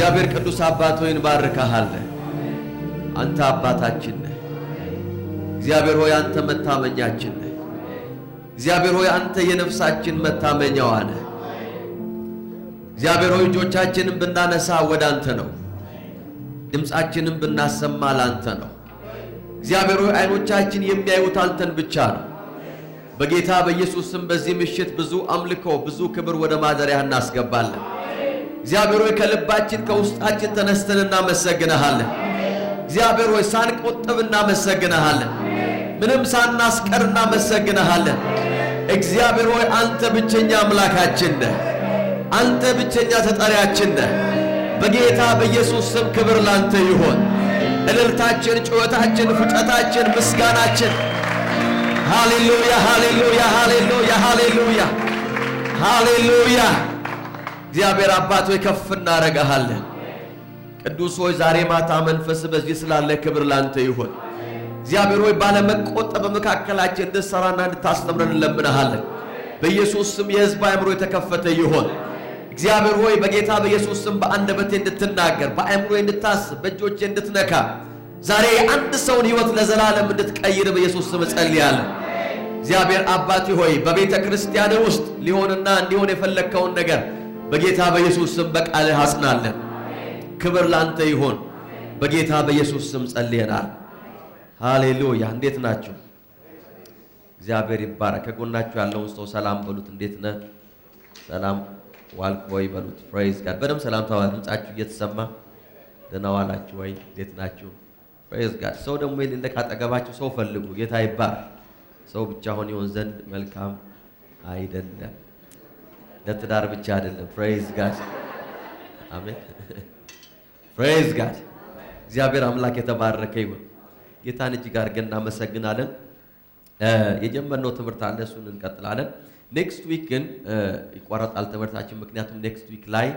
እግዚአብሔር ቅዱስ አባት ሆይ እንባርካለን። አንተ አባታችን ነህ። እግዚአብሔር ሆይ አንተ መታመኛችን ነህ። እግዚአብሔር ሆይ አንተ የነፍሳችን መታመኛዋ ነህ። እግዚአብሔር ሆይ እጆቻችንን ብናነሳ ወደ አንተ ነው። ድምጻችንን ብናሰማ ላንተ ነው። እግዚአብሔር ሆይ አይኖቻችን የሚያዩት አንተን ብቻ ነው። በጌታ በኢየሱስ ስም በዚህ ምሽት ብዙ አምልኮ ብዙ ክብር ወደ ማደሪያ እናስገባለን። እግዚአብሔር ሆይ ከልባችን ከውስጣችን ተነስተን እናመሰግንሃለን። እግዚአብሔር ሆይ ሳንቆጥብ እናመሰግንሃለን። ምንም ሳናስቀር እናመሰግንሃለን። እግዚአብሔር ሆይ አንተ ብቸኛ አምላካችን ነህ። አንተ ብቸኛ ተጠሪያችን ነህ። በጌታ በኢየሱስ ስም ክብር ላንተ ይሁን። እልልታችን፣ ጩኸታችን፣ ፍጨታችን፣ ምስጋናችን ሃሌሉያ ሃሌሉያ ሃሌሉያ ሃሌሉያ ሃሌሉያ። እግዚአብሔር አባት ሆይ ከፍ እናረጋሃለን። ቅዱስ ሆይ ዛሬ ማታ መንፈስ በዚህ ስላለ ክብር ላንተ ይሁን። እግዚአብሔር ሆይ ባለመቆጠብ በመካከላችን እንድትሰራና እንድታስተምረን እንለምንሃለን። በኢየሱስ ስም የሕዝብ አእምሮ የተከፈተ ይሁን። እግዚአብሔር ሆይ በጌታ በኢየሱስ ስም በአንደበቴ እንድትናገር፣ በአእምሮ እንድታስብ፣ በእጆቼ እንድትነካ፣ ዛሬ አንድ ሰውን ሕይወት ለዘላለም እንድትቀይር በኢየሱስ ስም ጸልያለሁ። እግዚአብሔር አባቴ ሆይ በቤተ ክርስቲያን ውስጥ ሊሆንና እንዲሆን የፈለግከውን ነገር በጌታ በኢየሱስ ስም በቃልህ አጽናለን። ክብር ላንተ ይሁን። በጌታ በኢየሱስ ስም ጸልየናል። ሃሌሉያ። እንዴት ናችሁ? እግዚአብሔር ይባረክ። ከጎናችሁ ያለውን ሰው ሰላም በሉት። እንዴት ነህ? ሰላም ዋልክ ወይ በሉት። ፕሬዝ ጋድ። በደም ሰላም ተባሉ። ድምጻችሁ እየተሰማ ደህና ዋላችሁ ወይ? እንዴት ናችሁ? ፕሬዝ ጋድ። ሰው ደግሞ የሌለ ካጠገባችሁ ሰው ፈልጉ። ጌታ ይባረክ። ሰው ብቻ ሆን ይሆን ዘንድ መልካም አይደለም። ለትዳር ብቻ አይደለም። ፕሬዝ ጋድ። አሜን። ፕሬዝ ጋድ። እግዚአብሔር አምላክ የተባረከ ይሁን። ጌታን እጅግ አድርገን እናመሰግናለን። የጀመርነው ትምህርት አለ፣ እሱን እንቀጥላለን። ኔክስት ዊክ ግን ይቋረጣል ትምህርታችን። ምክንያቱም ኔክስት ዊክ ላይ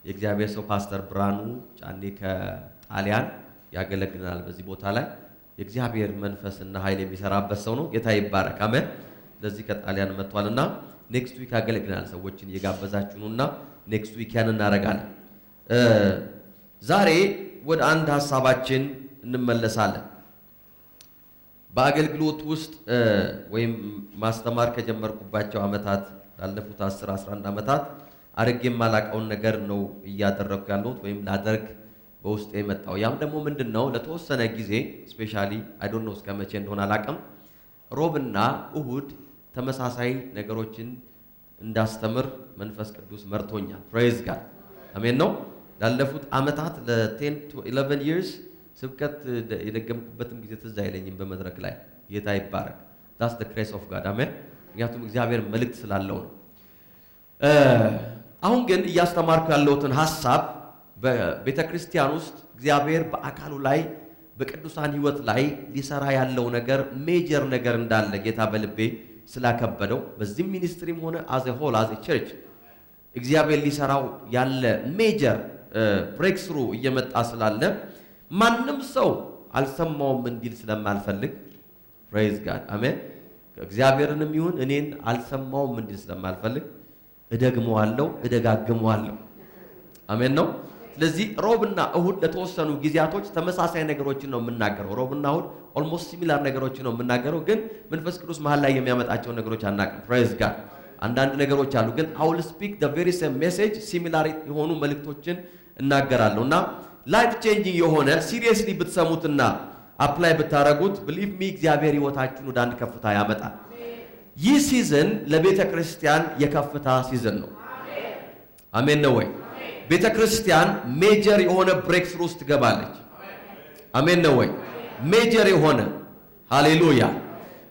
የእግዚአብሔር ሰው ፓስተር ብርሃኑ ጫኔ ከጣሊያን ያገለግለናል። በዚህ ቦታ ላይ የእግዚአብሔር መንፈስና ኃይል የሚሰራበት ሰው ነው። ጌታ ይባረክ። አሜን። ስለዚህ ከጣሊያን መጥቷልና ኔክስት ዊክ ያገለግለናል። ሰዎችን እየጋበዛችሁ ነውና ኔክስት ዊክ ያን እናደርጋለን። ዛሬ ወደ አንድ ሐሳባችን እንመለሳለን። በአገልግሎት ውስጥ ወይም ማስተማር ከጀመርኩባቸው ዓመታት ላለፉት 10-11 ዓመታት አድርጌ የማላቀውን ነገር ነው እያደረኩ ያለሁት ወይም ላደርግ በውስጤ የመጣው። ያም ደግሞ ምንድነው? ለተወሰነ ጊዜ ስፔሻሊ አይ ዶንት ኖ እስከ መቼ እንደሆነ አላቀም፣ ሮብና እሁድ ተመሳሳይ ነገሮችን እንዳስተምር መንፈስ ቅዱስ መርቶኛል። ፕሬዝ ጋድ። አሜን ነው። ላለፉት ዓመታት ለ10 to 11 years ስብከት የደገምኩበትም ጊዜ ትዝ አይለኝም በመድረክ ላይ። ጌታ ይባረክ። that's the grace of God አሜን። ምክንያቱም እግዚአብሔር መልእክት ስላለው ነው። አሁን ግን እያስተማርኩ ያለሁትን ሐሳብ በቤተ ክርስቲያን ውስጥ እግዚአብሔር በአካሉ ላይ በቅዱሳን ሕይወት ላይ ሊሰራ ያለው ነገር ሜጀር ነገር እንዳለ ጌታ በልቤ ስላከበደው በዚህ ሚኒስትሪም ሆነ as a whole as a church እግዚአብሔር ሊሰራው ያለ ሜጀር ብሬክ ስሩ እየመጣ ስላለ ማንም ሰው አልሰማውም እንዲል ስለማልፈልግ ፕሬዝ ጋድ አሜን። እግዚአብሔርንም ይሁን እኔን አልሰማውም እንዲል ስለማልፈልግ እደግመዋለሁ፣ እደጋግመዋለሁ። አሜን ነው። ስለዚህ ሮብና እሁድ ለተወሰኑ ጊዜያቶች ተመሳሳይ ነገሮችን ነው የምናገረው። ሮብና እሁድ ኦልሞስት ሲሚላር ነገሮችን ነው የምናገረው፣ ግን መንፈስ ቅዱስ መሃል ላይ የሚያመጣቸው ነገሮች አናውቅም። ፕሬዝ ጋድ። አንዳንድ ነገሮች አሉ፣ ግን I will speak the very same message ሲሚላር የሆኑ መልእክቶችን እናገራለሁና ላይፍ ቼንጂንግ የሆነ ሲሪየስሊ ብትሰሙትና አፕላይ ብታረጉት believe me እግዚአብሔር ሕይወታችሁን ወደ አንድ ከፍታ ያመጣል። ይህ ሲዝን ለቤተ ክርስቲያን የከፍታ ሲዝን ነው። አሜን ነው ወይ? ቤተ ክርስቲያን ሜጀር የሆነ ብሬክ ስሩ ውስጥ ትገባለች። አሜን ነው ወይ? ሜጀር የሆነ ሃሌሉያ።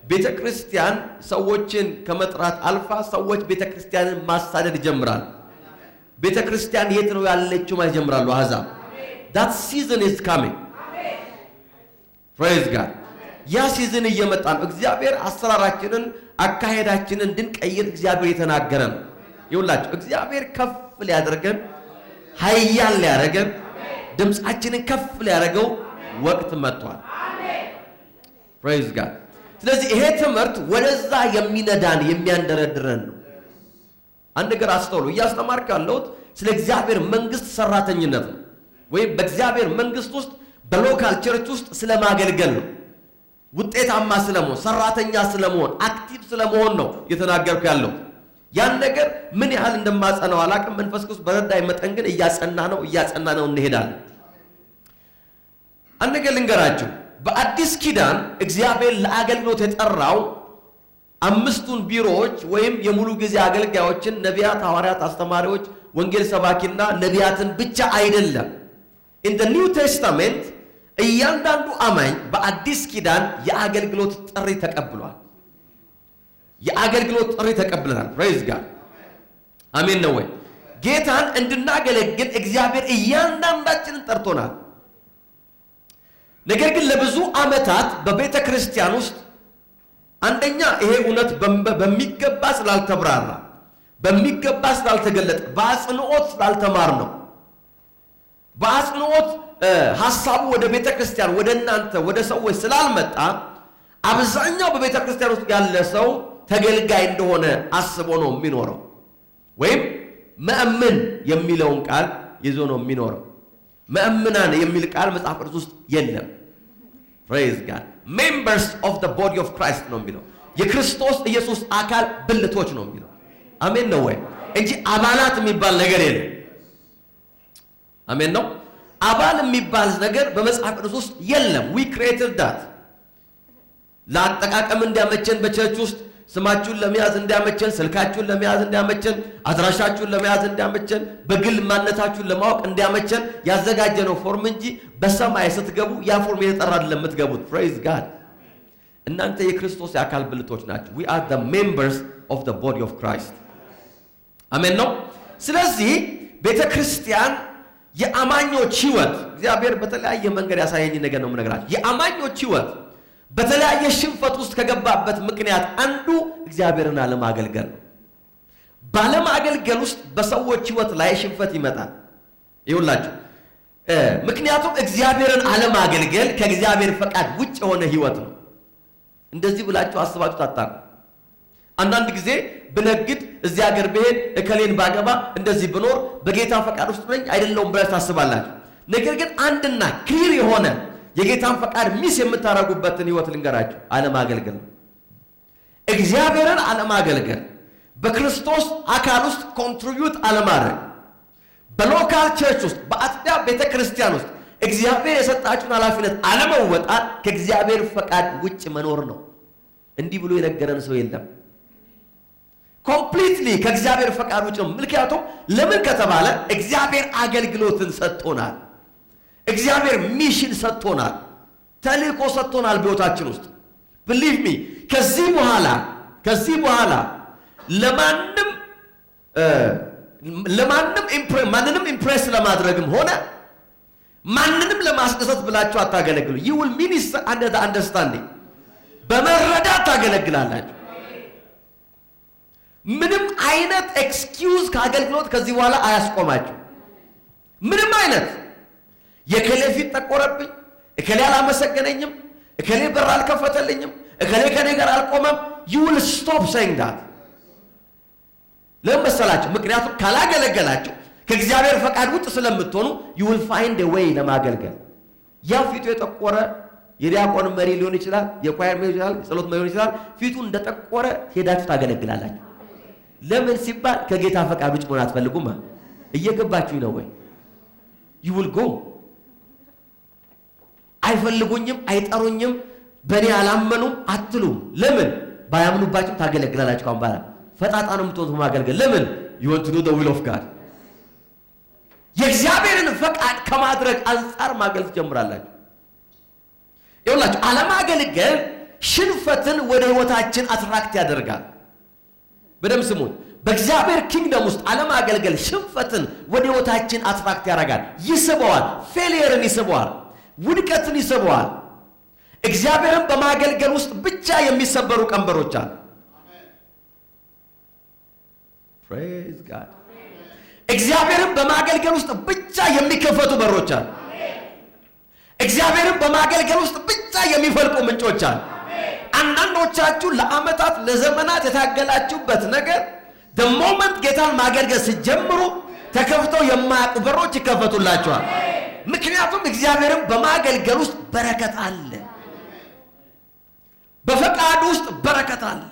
ቤተ ክርስቲያን ሰዎችን ከመጥራት አልፋ ሰዎች ቤተ ክርስቲያንን ማሳደድ ይጀምራል። ቤተ ክርስቲያን የት ነው ያለችው ማለት ይጀምራሉ አሕዛብ። that season is coming. praise God. ያ ሲዝን እየመጣ ነው። እግዚአብሔር አሰራራችንን አካሄዳችንን እንድንቀይር እግዚአብሔር የተናገረ ነው። ይኸውላችሁ እግዚአብሔር ከፍ ሊያደርገን ኃያል ሊያደርገን ድምጻችንን ከፍ ሊያደርገው ወቅት መጥቷል። praise God. ስለዚህ ይሄ ትምህርት ወደዛ የሚነዳን የሚያንደረድረን ነው። አንድ ነገር አስተውሉ። እያስተማርኩ ያለሁት ስለ እግዚአብሔር መንግስት ሰራተኝነት ነው። ወይም በእግዚአብሔር መንግስት ውስጥ በሎካል ቸርች ውስጥ ስለማገልገል ነው። ውጤታማ ስለመሆን፣ ሰራተኛ ስለመሆን፣ አክቲቭ ስለመሆን ነው እየተናገርኩ ያለው። ያን ነገር ምን ያህል እንደማጸናው አላቅም። መንፈስ ቅዱስ በረዳይ መጠን ግን እያጸና ነው እንሄዳለን። አንድ ነገር ልንገራችሁ። በአዲስ ኪዳን እግዚአብሔር ለአገልግሎት የጠራው 5ቱን ቢሮዎች ወይም የሙሉ ጊዜ አገልጋዮችን፣ ነቢያት፣ ሐዋርያት፣ አስተማሪዎች፣ ወንጌል ሰባኪና ነቢያትን ብቻ አይደለም። in the new testament እያንዳንዱ አማኝ በአዲስ ኪዳን የአገልግሎት ጥሪ ተቀብሏል። የአገልግሎት ጥሪ ተቀብለናል። praise God አሜን ነው ወይ? ጌታን እንድናገለግል እግዚአብሔር እያንዳንዳችንን ጠርቶናል። ነገር ግን ለብዙ ዓመታት በቤተ ክርስቲያን ውስጥ አንደኛ ይሄ እውነት በሚገባ ስላልተብራራ፣ በሚገባ ስላልተገለጠ፣ በአጽንኦት ስላልተማር ነው። በአጽንኦት ሐሳቡ ወደ ቤተ ክርስቲያን ወደ እናንተ ወደ ሰዎች ስላልመጣ አብዛኛው በቤተ ክርስቲያን ውስጥ ያለ ሰው ተገልጋይ እንደሆነ አስቦ ነው የሚኖረው፣ ወይም መእምን የሚለውን ቃል ይዞ ነው የሚኖረው። መእምናን የሚል ቃል መጽሐፍ ቅዱስ ውስጥ የለም። praise God members of the body of Christ ነው የሚለው። የክርስቶስ ኢየሱስ አካል ብልቶች ነው የሚለው። አሜን ነው ወይ? እንጂ አባላት የሚባል ነገር የለም። አሜን ነው። አባል የሚባል ነገር በመጽሐፍ ቅዱስ ውስጥ የለም። we created that ለአጠቃቀም እንዲያመቸን በቸርች ውስጥ ስማችሁን ለመያዝ እንዲያመቸን፣ ስልካችሁን ለመያዝ እንዲያመቸን፣ አድራሻችሁን ለመያዝ እንዲያመቸን፣ በግል ማንነታችሁን ለማወቅ እንዲያመቸን ያዘጋጀነው ፎርም እንጂ በሰማይ ስትገቡ ያ ፎርም የተጠራ አይደለም የምትገቡት። praise God እናንተ የክርስቶስ የአካል ብልቶች ናችሁ። we are the members of the body of Christ አሜን ነው። ስለዚህ ቤተክርስቲያን የአማኞች ህይወት እግዚአብሔር በተለያየ መንገድ ያሳየኝ ነገር ነው የምነግራችሁ። የአማኞች ህይወት በተለያየ ሽንፈት ውስጥ ከገባበት ምክንያት አንዱ እግዚአብሔርን አለማገልገል ነው። ባለማገልገል ውስጥ በሰዎች ህይወት ላይ ሽንፈት ይመጣል። ይሁላችሁ ምክንያቱም እግዚአብሔርን አለማገልገል ከእግዚአብሔር ፈቃድ ውጭ የሆነ ህይወት ነው። እንደዚህ ብላችሁ አስባችሁ ታጣቁ። አንዳንድ ጊዜ ብነግድ እዚህ ሀገር ብሄድ እከሌን ባገባ እንደዚህ ብኖር በጌታ ፈቃድ ውስጥ ነኝ አይደለሁም ብላችሁ ታስባላችሁ። ነገር ግን አንድና ክሊር የሆነ የጌታን ፈቃድ ሚስ የምታረጉበትን ህይወት ልንገራችሁ። አለማገልገል ነው። እግዚአብሔርን አለማገልገል፣ በክርስቶስ አካል ውስጥ ኮንትሪቢዩት አለማድረግ፣ በሎካል ቸርች ውስጥ በአጥቢያ ቤተክርስቲያን ውስጥ እግዚአብሔር የሰጣችሁን ኃላፊነት አለመወጣት ከእግዚአብሔር ፈቃድ ውጭ መኖር ነው። እንዲህ ብሎ የነገረን ሰው የለም። ኮምፕሊትሊ ከእግዚአብሔር ፈቃድ ውጭ ነው። ምክንያቱም ለምን ከተባለ እግዚአብሔር አገልግሎትን ሰጥቶናል። እግዚአብሔር ሚሽን ሰጥቶናል። ተልእኮ ሰጥቶናል በሕይወታችን ውስጥ። believe me ከዚህ በኋላ ማንንም ኢምፕሬስ ለማድረግም ሆነ ማንንም ለማስደሰት ብላችሁ አታገለግሉ። you will minister under the understanding በመረዳት ታገለግላላችሁ። ምንም አይነት ኤክስኪውዝ ከአገልግሎት ከዚህ በኋላ አያስቆማችሁ። ምንም አይነት የከሌ ፊት ጠቆረብኝ፣ እከሌ አላመሰገነኝም፣ እከሌ በር አልከፈተልኝም፣ እከሌ ከኔ ጋር አልቆመም። you will stop saying that ለምን መሰላችሁ? ምክንያቱም ካላገለገላችሁ ከእግዚአብሔር ፈቃድ ውጭ ስለምትሆኑ you will find a way ለማገልገል። ያ ፊቱ የጠቆረ የዲያቆን መሪ ሊሆን ይችላል፣ የኳየር መሪ ሊሆን ይችላል፣ የጸሎት መሪ ሊሆን ይችላል። ፊቱ እንደጠቆረ ሄዳችሁ ታገለግላላችሁ። ለምን ሲባል ከጌታ ፈቃድ ውጭ መሆን አትፈልጉማ። እየገባችሁ ነው ወይ? you will go አይፈልጉኝም፣ አይጠሩኝም፣ በእኔ አላመኑም አትሉም። ለምን? ባያምኑባችሁም ታገለግላላችሁ። ካሁን በኋላ ፈጣጣ ነው የምትሆኑት ማገልገል። ለምን? you want to do the will of God የእግዚአብሔርን ፈቃድ ከማድረግ አንጻር ማገልገል ጀምራላችሁ። ይኸውላችሁ አለማገልገል ሽንፈትን ወደ ህይወታችን አትራክት ያደርጋል። በደም ስሙን። በእግዚአብሔር ኪንግደም ውስጥ አለማገልገል ሽንፈትን ወደ ህይወታችን አትራክት ያደርጋል፣ ይስበዋል። ፌሊየርን ይስበዋል፣ ውድቀትን ይስበዋል። እግዚአብሔርን በማገልገል ውስጥ ብቻ የሚሰበሩ ቀንበሮች አሉ። praise God እግዚአብሔርን በማገልገል ውስጥ ብቻ የሚከፈቱ በሮች አሉ። እግዚአብሔርን በማገልገል ውስጥ ብቻ የሚፈልቁ ምንጮች አሉ። አንዳንዶቻችሁ ለዓመታት ለዘመናት የታገላችሁበት ነገር the moment ጌታን ማገልገል ሲጀምሩ ተከፍተው የማያውቁ በሮች ይከፈቱላችኋል። ምክንያቱም እግዚአብሔርን በማገልገል ውስጥ በረከት አለ። በፈቃድ ውስጥ በረከት አለ።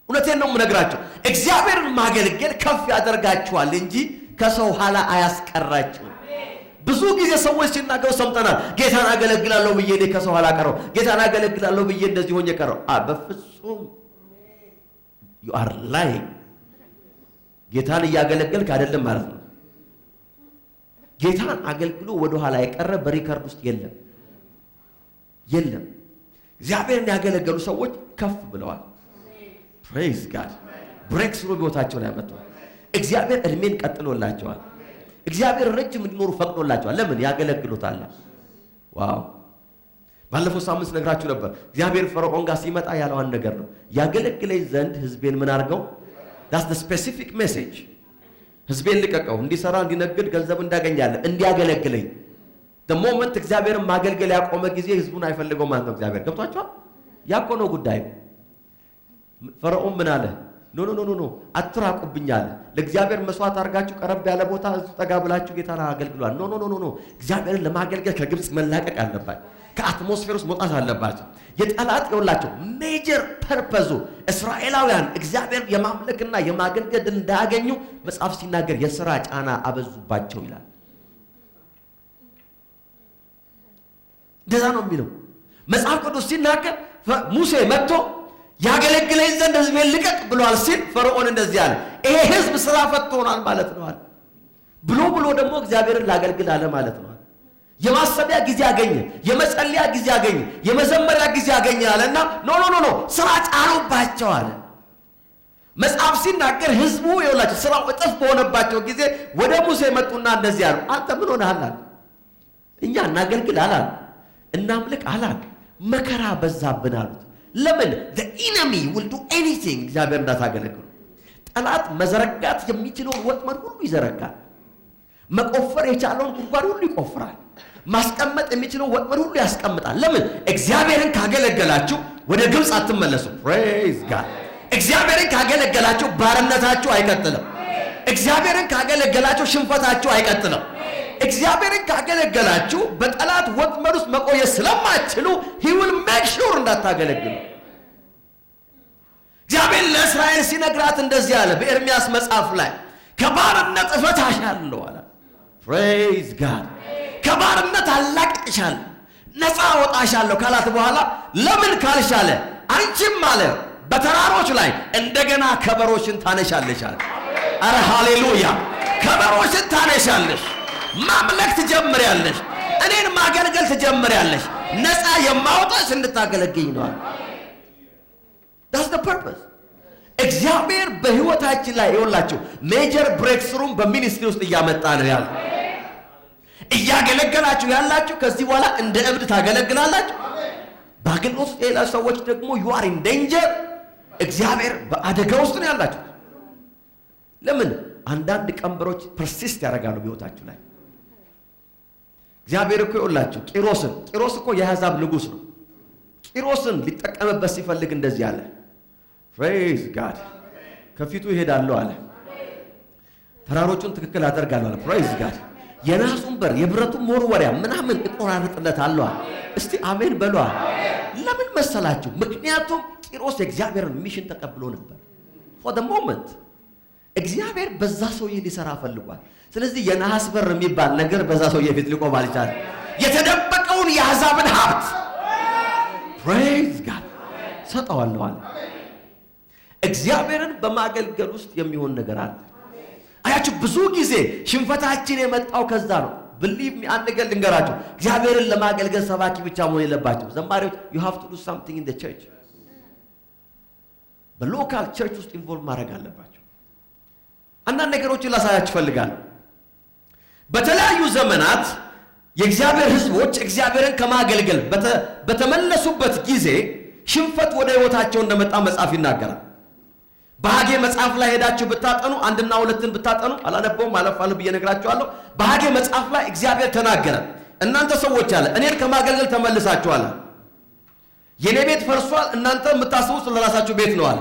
እውነቴን ነው የምነግራችሁ። እግዚአብሔርን ማገልገል ከፍ ያደርጋችኋል እንጂ ከሰው ኋላ አያስቀራችሁም። ብዙ ጊዜ ሰዎች ሲናገሩ ሰምተናል። ጌታን አገለግላለሁ ብዬ እኔ ከሰው ኋላ ቀረው፣ ጌታን አገለግላለሁ ብዬ እንደዚህ ሆኜ ቀረው። በፍጹም you are lying። ጌታን እያገለገልክ አይደለም ማለት ነው። ጌታን አገልግሎ ወደ ኋላ የቀረ በሪከርድ ውስጥ የለም። እግዚአብሔርን ያገለገሉ ሰዎች ከፍ ብለዋል። ፕሬዝ ጋድ። ብሬክ ስሩ በሕይወታቸው ላይ መጥቷል። እግዚአብሔር እድሜን ቀጥሎላቸዋል። እግዚአብሔር ረጅም እንዲኖሩ ፈቅዶላቸዋል። ለምን? ያገለግሉታል። ዋው! ባለፈው ሳምንት ነግራችሁ ነበር። እግዚአብሔር ፈርዖን ጋር ሲመጣ ያለው አንድ ነገር ነው። ያገለግለኝ ዘንድ ሕዝቤን ምን አድርገው? that's the specific message። ሕዝቤን ልቀቀው፣ እንዲሰራ፣ እንዲነግድ፣ ገንዘብ እንዳገኛለ፣ እንዲያገለግለኝ። the moment እግዚአብሔርን ማገልገል ያቆመ ጊዜ ሕዝቡን አይፈልገው ማለት ነው። እግዚአብሔር ገብቷቸዋል። ያኮ ነው ጉዳይ። ፈርዖን ምን አለ? ኖ አትራቁብኝ አለ። ለእግዚአብሔር መስዋዕት አድርጋችሁ ቀረብ ያለ ቦታ እሱ ጠጋ ብላችሁ ጌታን አገልግሏል። ኖ እግዚአብሔርን ለማገልገል ከግብጽ መላቀቅ አለባችሁ። ከአትሞስፌር ውስጥ መውጣት አለባችሁ። የጠላት ይውላችሁ ሜጀር ፐርፐዙ እስራኤላውያን እግዚአብሔር የማምለክና የማገልገል እንዳያገኙ መጽሐፍ ሲናገር የሥራ ጫና አበዙባቸው ይላል። እንደዛ ነው የሚለው መጽሐፍ ቅዱስ ሲናገር። ሙሴ መጥቶ ያገለግለኝ ዘንድ ሕዝቤን ልቀቅ ብሏል ሲል ፈርዖን እንደዚህ አለ፣ ይሄ ሕዝብ ስራ ፈት ሆኗል ማለት ነው ብሎ ደግሞ እግዚአብሔርን ላገልግል አለ ማለት ነው። የማሰቢያ ጊዜ አገኘ፣ የመጸለያ ጊዜ አገኘ፣ የመዘመሪያ ጊዜ አገኘ አለና ኖ ስራ ጫኑባቸው አለ። መጽሐፍ ሲናገር ሕዝቡ ይውላችሁ ስራው እጥፍ በሆነባቸው ጊዜ ወደ ሙሴ መጡና እንደዚህ አሉ፣ አንተ ምን ሆነሃል አለ። እኛ እናገልግል አላል፣ እናምልክ አላል፣ መከራ በዛብን አሉት። ለምን? the enemy will do anything እግዚአብሔር እንዳታገለግሉ። ጠላት መዘረጋት የሚችለውን ወጥመድ ሁሉ ይዘረጋል። መቆፈር የቻለውን ጉድጓድ ሁሉ ይቆፍራል። ማስቀመጥ የሚችለውን ወጥመድ ሁሉ ያስቀምጣል። ለምን? እግዚአብሔርን ካገለገላችሁ ወደ ግብጽ አትመለሱ። ፕሬዝ ጋድ። እግዚአብሔርን ካገለገላችሁ ባርነታችሁ አይቀጥልም። እግዚአብሔርን ካገለገላችሁ ሽንፈታችሁ አይቀጥልም። እግዚአብሔርን ካገለገላችሁ በጠላት ወጥመድ ውስጥ መቆየት ስለማትችሉ he will make sure እንዳታገለግሉ። እግዚአብሔር ለእስራኤል ሲነግራት እንደዚህ አለ በኤርምያስ መጽሐፍ ላይ ከባርነት እፈታሻለሁ አለ። ፕሬዝ ጋድ። ከባርነት አላቅቅሻለሁ፣ ነፃ አወጣሻለሁ ካላት በኋላ ለምን ካልሻለ አንቺም አለ በተራሮች ላይ እንደገና ከበሮችን ታነሻለሽ አለ። አረ ሃሌሉያ! ከበሮችን ታነሻለሽ፣ ማምለክ ትጀምሪያለሽ፣ እኔን ማገልገል ትጀምሪያለሽ። ነፃ የማውጣሽ እንድታገለግኝ ነው። that's the purpose። እግዚአብሔር በሕይወታችን ላይ ይወላችሁ ሜጀር ብሬክ ስሩም በሚኒስትሪ ውስጥ እያመጣ ነው ያለ። እያገለገላችሁ ያላችሁ ከዚህ በኋላ እንደ እብድ ታገለግላላችሁ። በአገልግሎት ውስጥ ያላችሁ ሰዎች ደግሞ you are in danger። እግዚአብሔር በአደጋ ውስጥ ነው ያላችሁ። ለምን? አንዳንድ ቀንበሮች ፐርሲስት ያደርጋሉ በሕይወታችሁ ላይ። እግዚአብሔር እኮ ይወላችሁ ቂሮስ እኮ የአሕዛብ ንጉሥ ነው። ቂሮስን ሊጠቀምበት ሲፈልግ እንደዚህ አለ፣ ፕሬዝ ጋድ፣ ከፊቱ ይሄዳለሁ አለ፣ ተራሮቹን ትክክል አደርጋለሁ አለ። ፕሬዝ ጋድ። የናሱን በር የብረቱን መወርወሪያ ምናምን እቆራርጥለታለሁ አለ። እስቲ አሜን በሏ። ለምን መሰላችሁ? ምክንያቱም ቂሮስ የእግዚአብሔርን ሚሽን ተቀብሎ ነበር። for the moment እግዚአብሔር በዛ ሰውዬ ሊሰራ ፈልጓል። ስለዚህ የናስ በር የሚባል ነገር በዛ ሰውዬ ፊት ሊቆም አልቻለም። የተደበቀውን የአሕዛብን ሀብት ፕሬዝ ጋድ ሰጠዋለሁ አለ። እግዚአብሔርን በማገልገል ውስጥ የሚሆን ነገር አለ። አያችሁ ብዙ ጊዜ ሽንፈታችን የመጣው ከዛ ነው። believe me አንድ ነገር ልንገራችሁ፣ እግዚአብሔርን ለማገልገል ሰባኪ ብቻ መሆን የለባችሁ። ዘማሪዎች you have to do something in the church። በሎካል ቸርች ውስጥ ኢንቮልቭ ማድረግ አለባችሁ። አንዳንድ ነገሮችን ላሳያችሁ ፈልጋለሁ። በተለያዩ ዘመናት የእግዚአብሔር ሕዝቦች እግዚአብሔርን ከማገልገል በተመለሱበት ጊዜ ሽንፈት ወደ ሕይወታቸው እንደመጣ መጽሐፍ ይናገራል። በሐጌ መጽሐፍ ላይ ሄዳችሁ ብታጠኑ አንድና ሁለትን ብታጠኑ አላነበውም አለፋለሁ ብዬ ነግራችኋለሁ። በሐጌ መጽሐፍ ላይ እግዚአብሔር ተናገረ። እናንተ ሰዎች አለ እኔን ከማገልገል ተመልሳችኋል። የኔ ቤት ፈርሷል፣ እናንተ የምታስቡት ለራሳችሁ ቤት ነው አለ።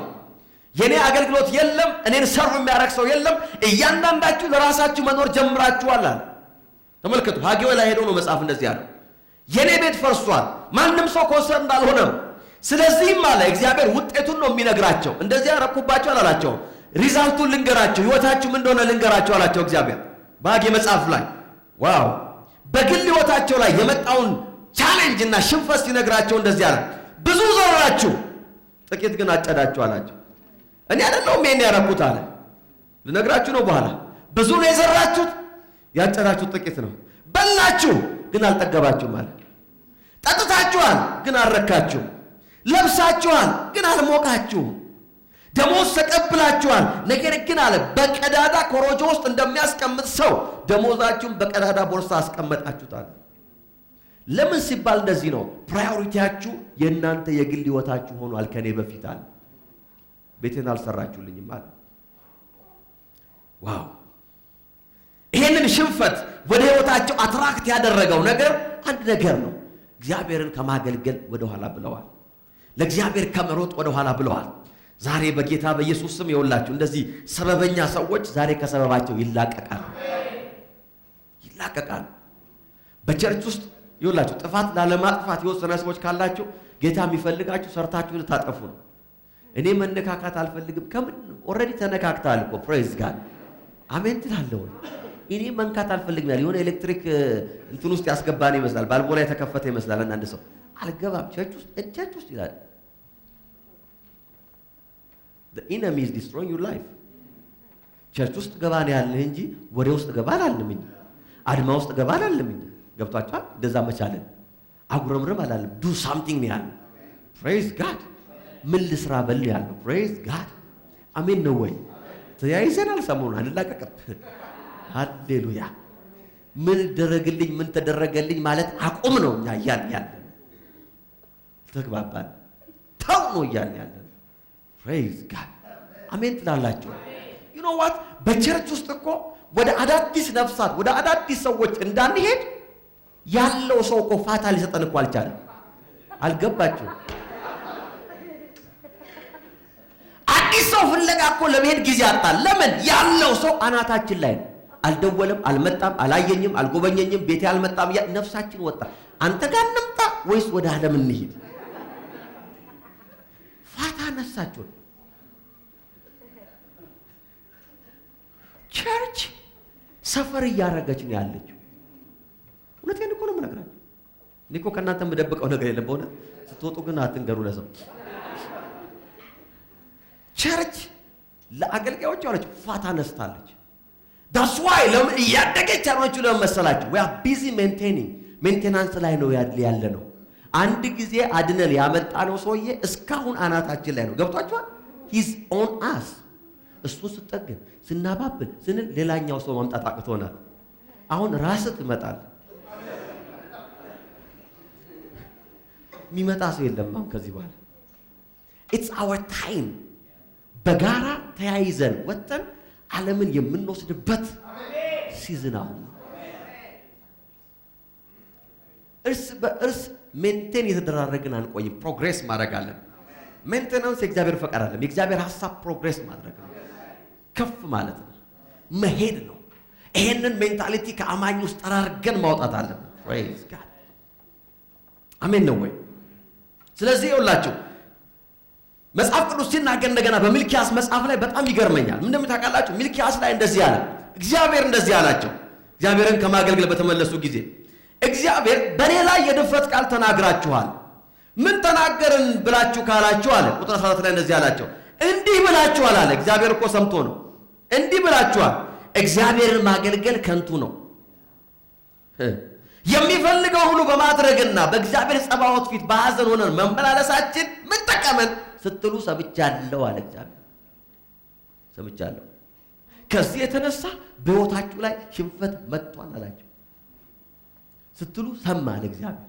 የኔ አገልግሎት የለም፣ እኔን ሰርቭ የሚያደርግ ሰው የለም፣ እያንዳንዳችሁ ለራሳችሁ መኖር ጀምራችኋል አለ። ተመልከቱ ሐጌው ላይ ሄዶ ነው መጽሐፍ እንደዚህ ያለው የኔ ቤት ፈርሷል ማንም ሰው ኮንሰርን እንዳልሆነ ስለዚህም አለ እግዚአብሔር ውጤቱን ነው የሚነግራቸው እንደዚህ ያረኩባቸው አላላቸው ሪዛልቱን ልንገራቸው ህይወታችሁ ምን እንደሆነ ልንገራቸው አላቸው እግዚአብሔር በሐጌ መጽሐፍ ላይ ዋው በግል ህይወታቸው ላይ የመጣውን ቻሌንጅ እና ሽንፈት ሲነግራቸው እንደዚህ አለ ብዙ ዘራችሁ ጥቂት ግን አጨዳችሁ አላቸው እኔ አይደለሁም ይሄን ያረኩት አለ ልነግራችሁ ነው በኋላ ብዙ ነው የዘራችሁት ያጨዳችሁት ጥቂት ነው በላችሁ ግን አልጠገባችሁም አለ ጠጥታችኋል ግን አልረካችሁም ለብሳችኋል ግን አልሞቃችሁም ደሞዝ ተቀብላችኋል ነገር ግን አለ በቀዳዳ ኮሮጆ ውስጥ እንደሚያስቀምጥ ሰው ደሞዛችሁን በቀዳዳ ቦርሳ አስቀመጣችሁታል ለምን ሲባል እንደዚህ ነው ፕራዮሪቲያችሁ የእናንተ የግል ህይወታችሁ ሆኗል ከኔ በፊት አለ ቤቴን አልሰራችሁልኝም አለ ዋው ይሄንን ሽንፈት ወደ ህይወታቸው አትራክት ያደረገው ነገር አንድ ነገር ነው እግዚአብሔርን ከማገልገል ወደ ኋላ ብለዋል ለእግዚአብሔር ከመሮጥ ወደ ኋላ ብለዋል ዛሬ በጌታ በኢየሱስ ስም ይወላችሁ እንደዚህ ሰበበኛ ሰዎች ዛሬ ከሰበባቸው ይላቀቃሉ በቸርች ውስጥ ይወላችሁ ጥፋት ላለማጥፋት የወሰነ ሰዎች ካላችሁ ጌታ የሚፈልጋችሁ ሰርታችሁ ልታጠፉ ነው እኔ መነካካት አልፈልግም ከምን ኦሬዲ ተነካክታል እኮ ፕሬዝ ጋድ አሜን ትላለህ እኔ መንካት አልፈልግም ያለ የሆነ ኤሌክትሪክ እንትን ውስጥ ያስገባን ይመስላል ባልቦ ላይ ተከፈተ ይመስላል አንድ ሰው አልገባም ቸርች ውስጥ ይላል the enemy is destroying your life ቸርች ውስጥ ገባን ያለ እንጂ ወደ ውስጥ ገባን አልልም አድማ ውስጥ ገባን አልልም ገብታችኋል እንደዛ መቻለን አጉረምረም አላለም do something ነው ያለው praise god ምን ልስራ በል ያለው praise god አሜን ነው ወይ ተያይዘናል ሰሞኑን አንላቀቅም ሃሌሉያ ምን ደረግልኝ ምን ተደረገልኝ ማለት አቁም ነው እኛ ያለ ተግባባን ታው ነው ያለ praise god አሜን ትላላችሁ you know what በቸርች ውስጥ እኮ ወደ አዳዲስ ነፍሳት ወደ አዳዲስ ሰዎች እንዳንሄድ ያለው ሰው እኮ ፋታ ሊሰጠን እኮ አልቻለም አልገባችሁ አዲስ ሰው ፍለጋ እኮ ለመሄድ ጊዜ አጣል ለምን ያለው ሰው አናታችን ላይ አልደወለም አልመጣም አላየኝም አልጎበኘኝም ቤቴ አልመጣም ነፍሳችን ወጣ አንተ ጋር እንምጣ ወይስ ወደ ዓለም እንሂድ ፋታ ነሳችሁ ቸርች ሰፈር እያረገች ነው ያለችው እውነቴን እኮ ነው የምነግራችሁ እኔ እኮ ከእናንተ የምደብቀው ነገር የለም በእውነት ስትወጡ ግን አትንገሩ ለሰው ቸርች ለአገልጋዮች ያለች ፋታ ነስታለች that's why ለምን እያደገች ያለችው ለምን መሰላችሁ we are busy ሜንቴናንስ ላይ ነው ያለ ነው አንድ ጊዜ አድነን ያመጣነው ሰውዬ እስካሁን አናታችን ላይ ነው ገብቷችኋል he's on us እሱ ስጠግን ስናባብል ስንል ሌላኛው ሰው ማምጣት አቅቶናል አሁን ራስህ ትመጣለህ የሚመጣ ሰው የለም አሁን ከዚህ በኋላ it's our time በጋራ ተያይዘን ወጥተን ዓለምን የምንወስድበት ሲዝን አሁን እርስ በእርስ ሜንቴን የተደራረግን አንቆይም ፕሮግሬስ ማድረግ አለን ሜንቴናንስ የእግዚአብሔር ፈቃድ አይደለም የእግዚአብሔር ሐሳብ ፕሮግሬስ ማድረግ ነው ከፍ ማለት ነው መሄድ ነው ይሄንን ሜንታሊቲ ከአማኝ ውስጥ ጠራርገን ማውጣት አለን praise god አሜን ነው ወይ ስለዚህ ይኸውላችሁ መጽሐፍ ቅዱስ ሲናገር እንደገና በሚልኪያስ መጽሐፍ ላይ በጣም ይገርመኛል ምን እንደምታውቃላችሁ ሚልኪያስ ላይ እንደዚህ አለ እግዚአብሔር እንደዚህ አላቸው እግዚአብሔርን ከማገልገል በተመለሱ ጊዜ እግዚአብሔር በኔ ላይ የድፍረት ቃል ተናግራችኋል ምን ተናገርን ብላችሁ ካላችሁ አለ ቁጥር 14 ላይ እንደዚህ አላቸው እንዲህ ብላችኋል አለ እግዚአብሔር እኮ ሰምቶ ነው እንዲህ ብላችኋል እግዚአብሔርን ማገልገል ከንቱ ነው የሚፈልገው ሁሉ በማድረግና በእግዚአብሔር ጸባዖት ፊት በሐዘን ሆነን መመላለሳችን ምን ጠቀመን ስትሉ ሰምቻለሁ አለ እግዚአብሔር ሰምቻለሁ ከዚህ የተነሳ በሕይወታችሁ ላይ ሽንፈት መጥቷል አላቸው ስትሉ ሰማ አለ እግዚአብሔር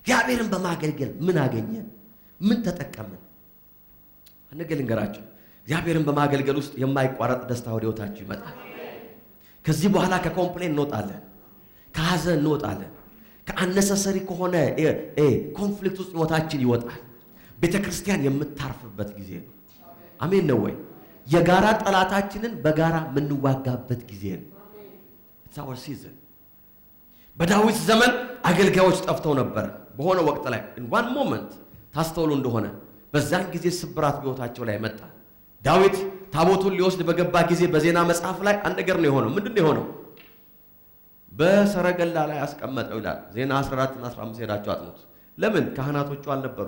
እግዚአብሔርን በማገልገል ምን አገኘን ምን ተጠቀመን አንገል እንገራችሁ እግዚአብሔርን በማገልገል ውስጥ የማይቋረጥ ደስታ ወደ ሕይወታችሁ ይመጣል ከዚህ በኋላ ከኮምፕሌን እንወጣለን ከሐዘን እንወጣለን ከአነሰሰሪ ከሆነ ኮንፍሊክት ውስጥ ሕይወታችን ይወጣል ቤተክርስቲያን የምታርፍበት ጊዜ ነው አሜን ነው ወይ የጋራ ጠላታችንን በጋራ የምንዋጋበት ጊዜ ነው it's our season በዳዊት ዘመን አገልጋዮች ጠፍተው ነበር። በሆነ ወቅት ላይ in one moment ታስተውሉ እንደሆነ በዛን ጊዜ ስብራት በሕይወታቸው ላይ መጣ። ዳዊት ታቦቱን ሊወስድ በገባ ጊዜ በዜና መጽሐፍ ላይ አንድ ነገር ነው የሆነው። ምንድነው የሆነው? በሰረገላ ላይ አስቀመጠው ይላል። ዜና 14 እና 15 ሄዳችሁ አጥኑት። ለምን? ካህናቶቹ አልነበሩ።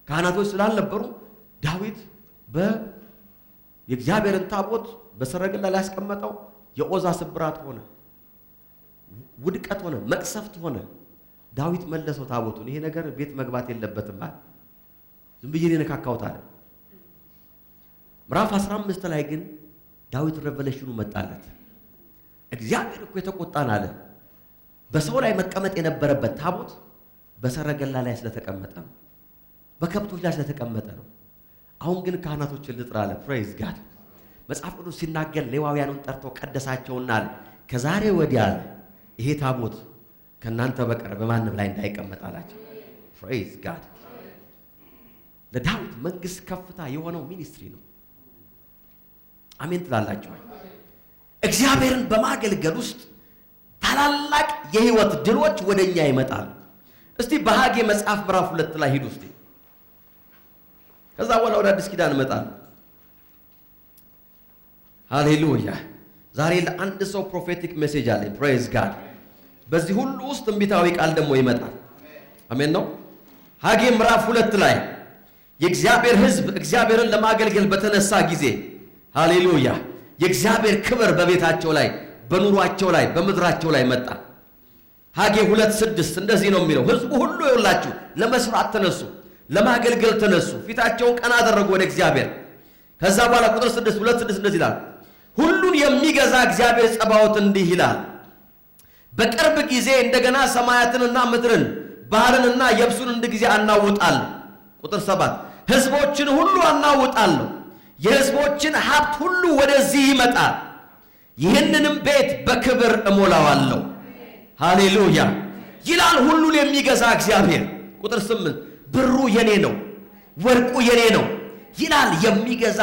ካህናቶች ስላልነበሩ ዳዊት የእግዚአብሔርን ታቦት በሰረገላ ላይ አስቀመጠው። የኦዛ ስብራት ሆነ፣ ውድቀት ሆነ፣ መቅሰፍት ሆነ። ዳዊት መለሰው ታቦቱን። ይሄ ነገር ቤት መግባት የለበትም ማለት ዝም ብዬ ነካካውት አለ። ምዕራፍ 15 ላይ ግን ዳዊት ሬቨሌሽኑ መጣለት። እግዚአብሔር እኮ የተቆጣን አለ። በሰው ላይ መቀመጥ የነበረበት ታቦት በሰረገላ ላይ ስለተቀመጠ ነው፣ በከብቶች ላይ ስለተቀመጠ ነው። አሁን ግን ካህናቶችን ልጥራ አለ። ፕሬዝ ጋድ። መጽሐፍ ቅዱስ ሲናገር ሌዋውያኑን ጠርቶ ቀደሳቸውና አለ ከዛሬ ወዲያ አለ ይሄ ታቦት ከናንተ በቀር በማንም ላይ እንዳይቀመጥ አላቸው። ፕሬዝ ጋድ። ለዳዊት መንግስት ከፍታ የሆነው ሚኒስትሪ ነው። አሜን ትላላችሁ? እግዚአብሔርን በማገልገል ውስጥ ታላላቅ የህይወት ድሎች ወደኛ ይመጣሉ። እስቲ በሐጌ መጽሐፍ ምዕራፍ 2 ላይ ሂዱ እስቲ። ከዛ በኋላ ወደ አዲስ ኪዳን እንመጣለን። ሃሌሉያ። ዛሬ ለአንድ ሰው ፕሮፌቲክ ሜሴጅ አለኝ። ፕሬዝ ጋድ። በዚህ ሁሉ ውስጥ ትንቢታዊ ቃል ደግሞ ይመጣል። አሜን ነው። ሐጌ ምዕራፍ 2 ላይ የእግዚአብሔር ሕዝብ እግዚአብሔርን ለማገልገል በተነሳ ጊዜ ሃሌሉያ የእግዚአብሔር ክብር በቤታቸው ላይ፣ በኑሯቸው ላይ፣ በምድራቸው ላይ መጣ። ሐጌ 2:6 እንደዚህ ነው የሚለው። ሕዝቡ ሁሉ ይውላችሁ ለመስራት ተነሱ፣ ለማገልገል ተነሱ፣ ፊታቸውን ቀና አደረጉ ወደ እግዚአብሔር። ከዛ በኋላ ቁጥር 2:6 እንደዚህ ይላል፣ ሁሉን የሚገዛ እግዚአብሔር ጸባዖት እንዲህ ይላል፣ በቅርብ ጊዜ እንደገና ሰማያትንና ምድርን ባህርንና የብሱን እንደ ጊዜ አናውጣለሁ። ቁጥር 7 ሕዝቦችን ሁሉ አናውጣለሁ፣ የሕዝቦችን ሀብት ሁሉ ወደዚህ ይመጣል፣ ይህንንም ቤት በክብር እሞላዋለሁ። ሃሌሉያ ይላል ሁሉን የሚገዛ እግዚአብሔር። ቁጥር 8 ብሩ የኔ ነው፣ ወርቁ የኔ ነው ይላል የሚገዛ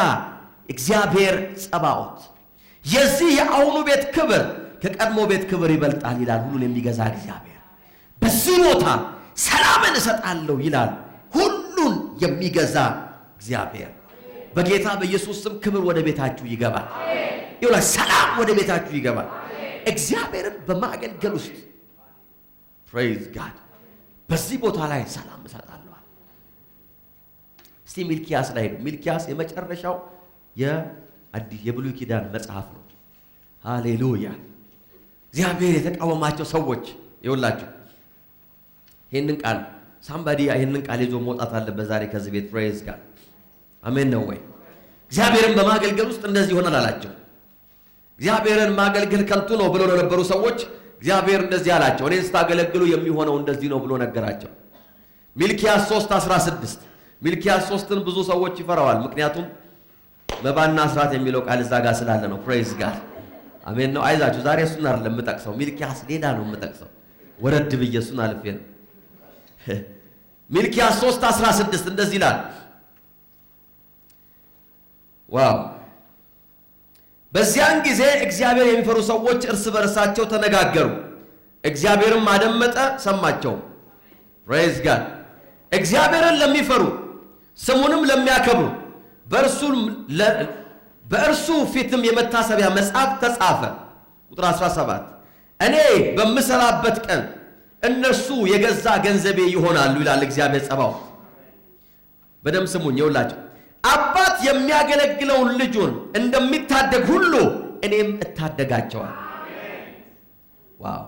እግዚአብሔር ጸባዖት። የዚህ የአሁኑ ቤት ክብር ከቀድሞ ቤት ክብር ይበልጣል ይላል ሁሉን የሚገዛ እግዚአብሔር። በዚህ ቦታ ሰላምን እሰጣለሁ ይላል ሁሉን የሚገዛ እግዚአብሔር። በጌታ በኢየሱስ ስም ክብር ወደ ቤታችሁ ይገባል። ይውላ ሰላም ወደ ቤታችሁ ይገባል። እግዚአብሔርን በማገልገል ውስጥ ፕሬዝ ጋድ በዚህ ቦታ ላይ ሰላም እሰጣለሁ። እስቲ ሚልኪያስ ላይ ነው። ሚልኪያስ የመጨረሻው የብሉይ ኪዳን መጽሐፍ ነው። ሃሌሉያ እግዚአብሔር የተቃወማቸው ሰዎች ይውላችሁ ይሄንን ቃል ሳምባዲ ይሄንን ቃል ይዞ መውጣት አለበት ዛሬ ከዚህ ቤት። ፕሬዝ ጋድ አሜን ነው ወይ? እግዚአብሔርን በማገልገል ውስጥ እንደዚህ ይሆናል አላቸው። እግዚአብሔርን ማገልገል ከንቱ ነው ብሎ ለነበሩ ሰዎች እግዚአብሔር እንደዚህ አላቸው፣ እኔን ስታገለግሉ የሚሆነው እንደዚህ ነው ብሎ ነገራቸው። ሚልኪያስ 3:16 ሚልኪያስ 3ን ብዙ ሰዎች ይፈራዋል። ምክንያቱም መባና አስራት የሚለው ቃል እዛ ጋር ስላለ ነው። ፕሬዝ ጋድ አሜን ነው። አይዛችሁ ዛሬ እሱን አይደለም የምጠቅሰው፣ ሚልኪያስ ሌላ ነው የምጠቅሰው። ወረድ ብዬ እሱን አልፌ ነው። ሚልኪያስ 3:16 እንደዚህ ይላል። ዋው! በዚያን ጊዜ እግዚአብሔር የሚፈሩ ሰዎች እርስ በርሳቸው ተነጋገሩ፣ እግዚአብሔርም አደመጠ ሰማቸው። ፕሬዝ ጋድ እግዚአብሔርን ለሚፈሩ ስሙንም ለሚያከብሩ በእርሱ ፊትም የመታሰቢያ መጽሐፍ ተጻፈ። ቁጥር 17 እኔ በምሰራበት ቀን እነርሱ የገዛ ገንዘቤ ይሆናሉ ይላል እግዚአብሔር ጸባዖት። በደም ስሙኝ ይውላችሁ አባት የሚያገለግለውን ልጁን እንደሚታደግ ሁሉ እኔም እታደጋቸዋል። ዋው!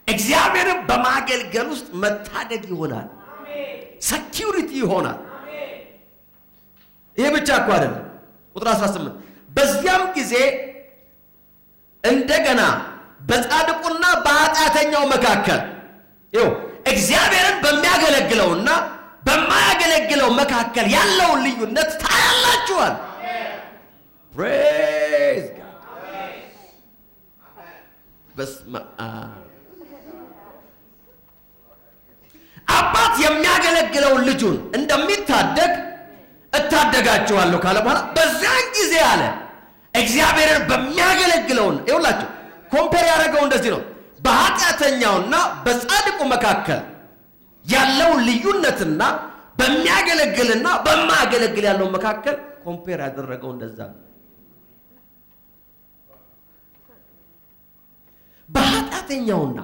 እግዚአብሔርን በማገልገል ውስጥ መታደግ ይሆናል፣ ሴኩሪቲ ይሆናል። ይሄ ብቻ እኮ አይደለም። ቁጥር 18 በዚያም ጊዜ እንደገና በጻድቁና በኃጢአተኛው መካከል ይኸው እግዚአብሔርን በሚያገለግለውና በማያገለግለው መካከል ያለውን ልዩነት ታያላችኋል። ፕሬዝ ጋድ በስመ አብ። አባት የሚያገለግለውን ልጁን እንደሚታደግ እታደጋቸዋለሁ ካለ በኋላ በዚያን ጊዜ አለ እግዚአብሔርን በሚያገለግለውን ይኸውላችሁ ኮምፔር ያደረገው እንደዚህ ነው። በኃጢአተኛውና በጻድቁ መካከል ያለው ልዩነትና በሚያገለግልና በማያገለግል ያለው መካከል ኮምፔር ያደረገው እንደዛ ነው። በኃጢአተኛውና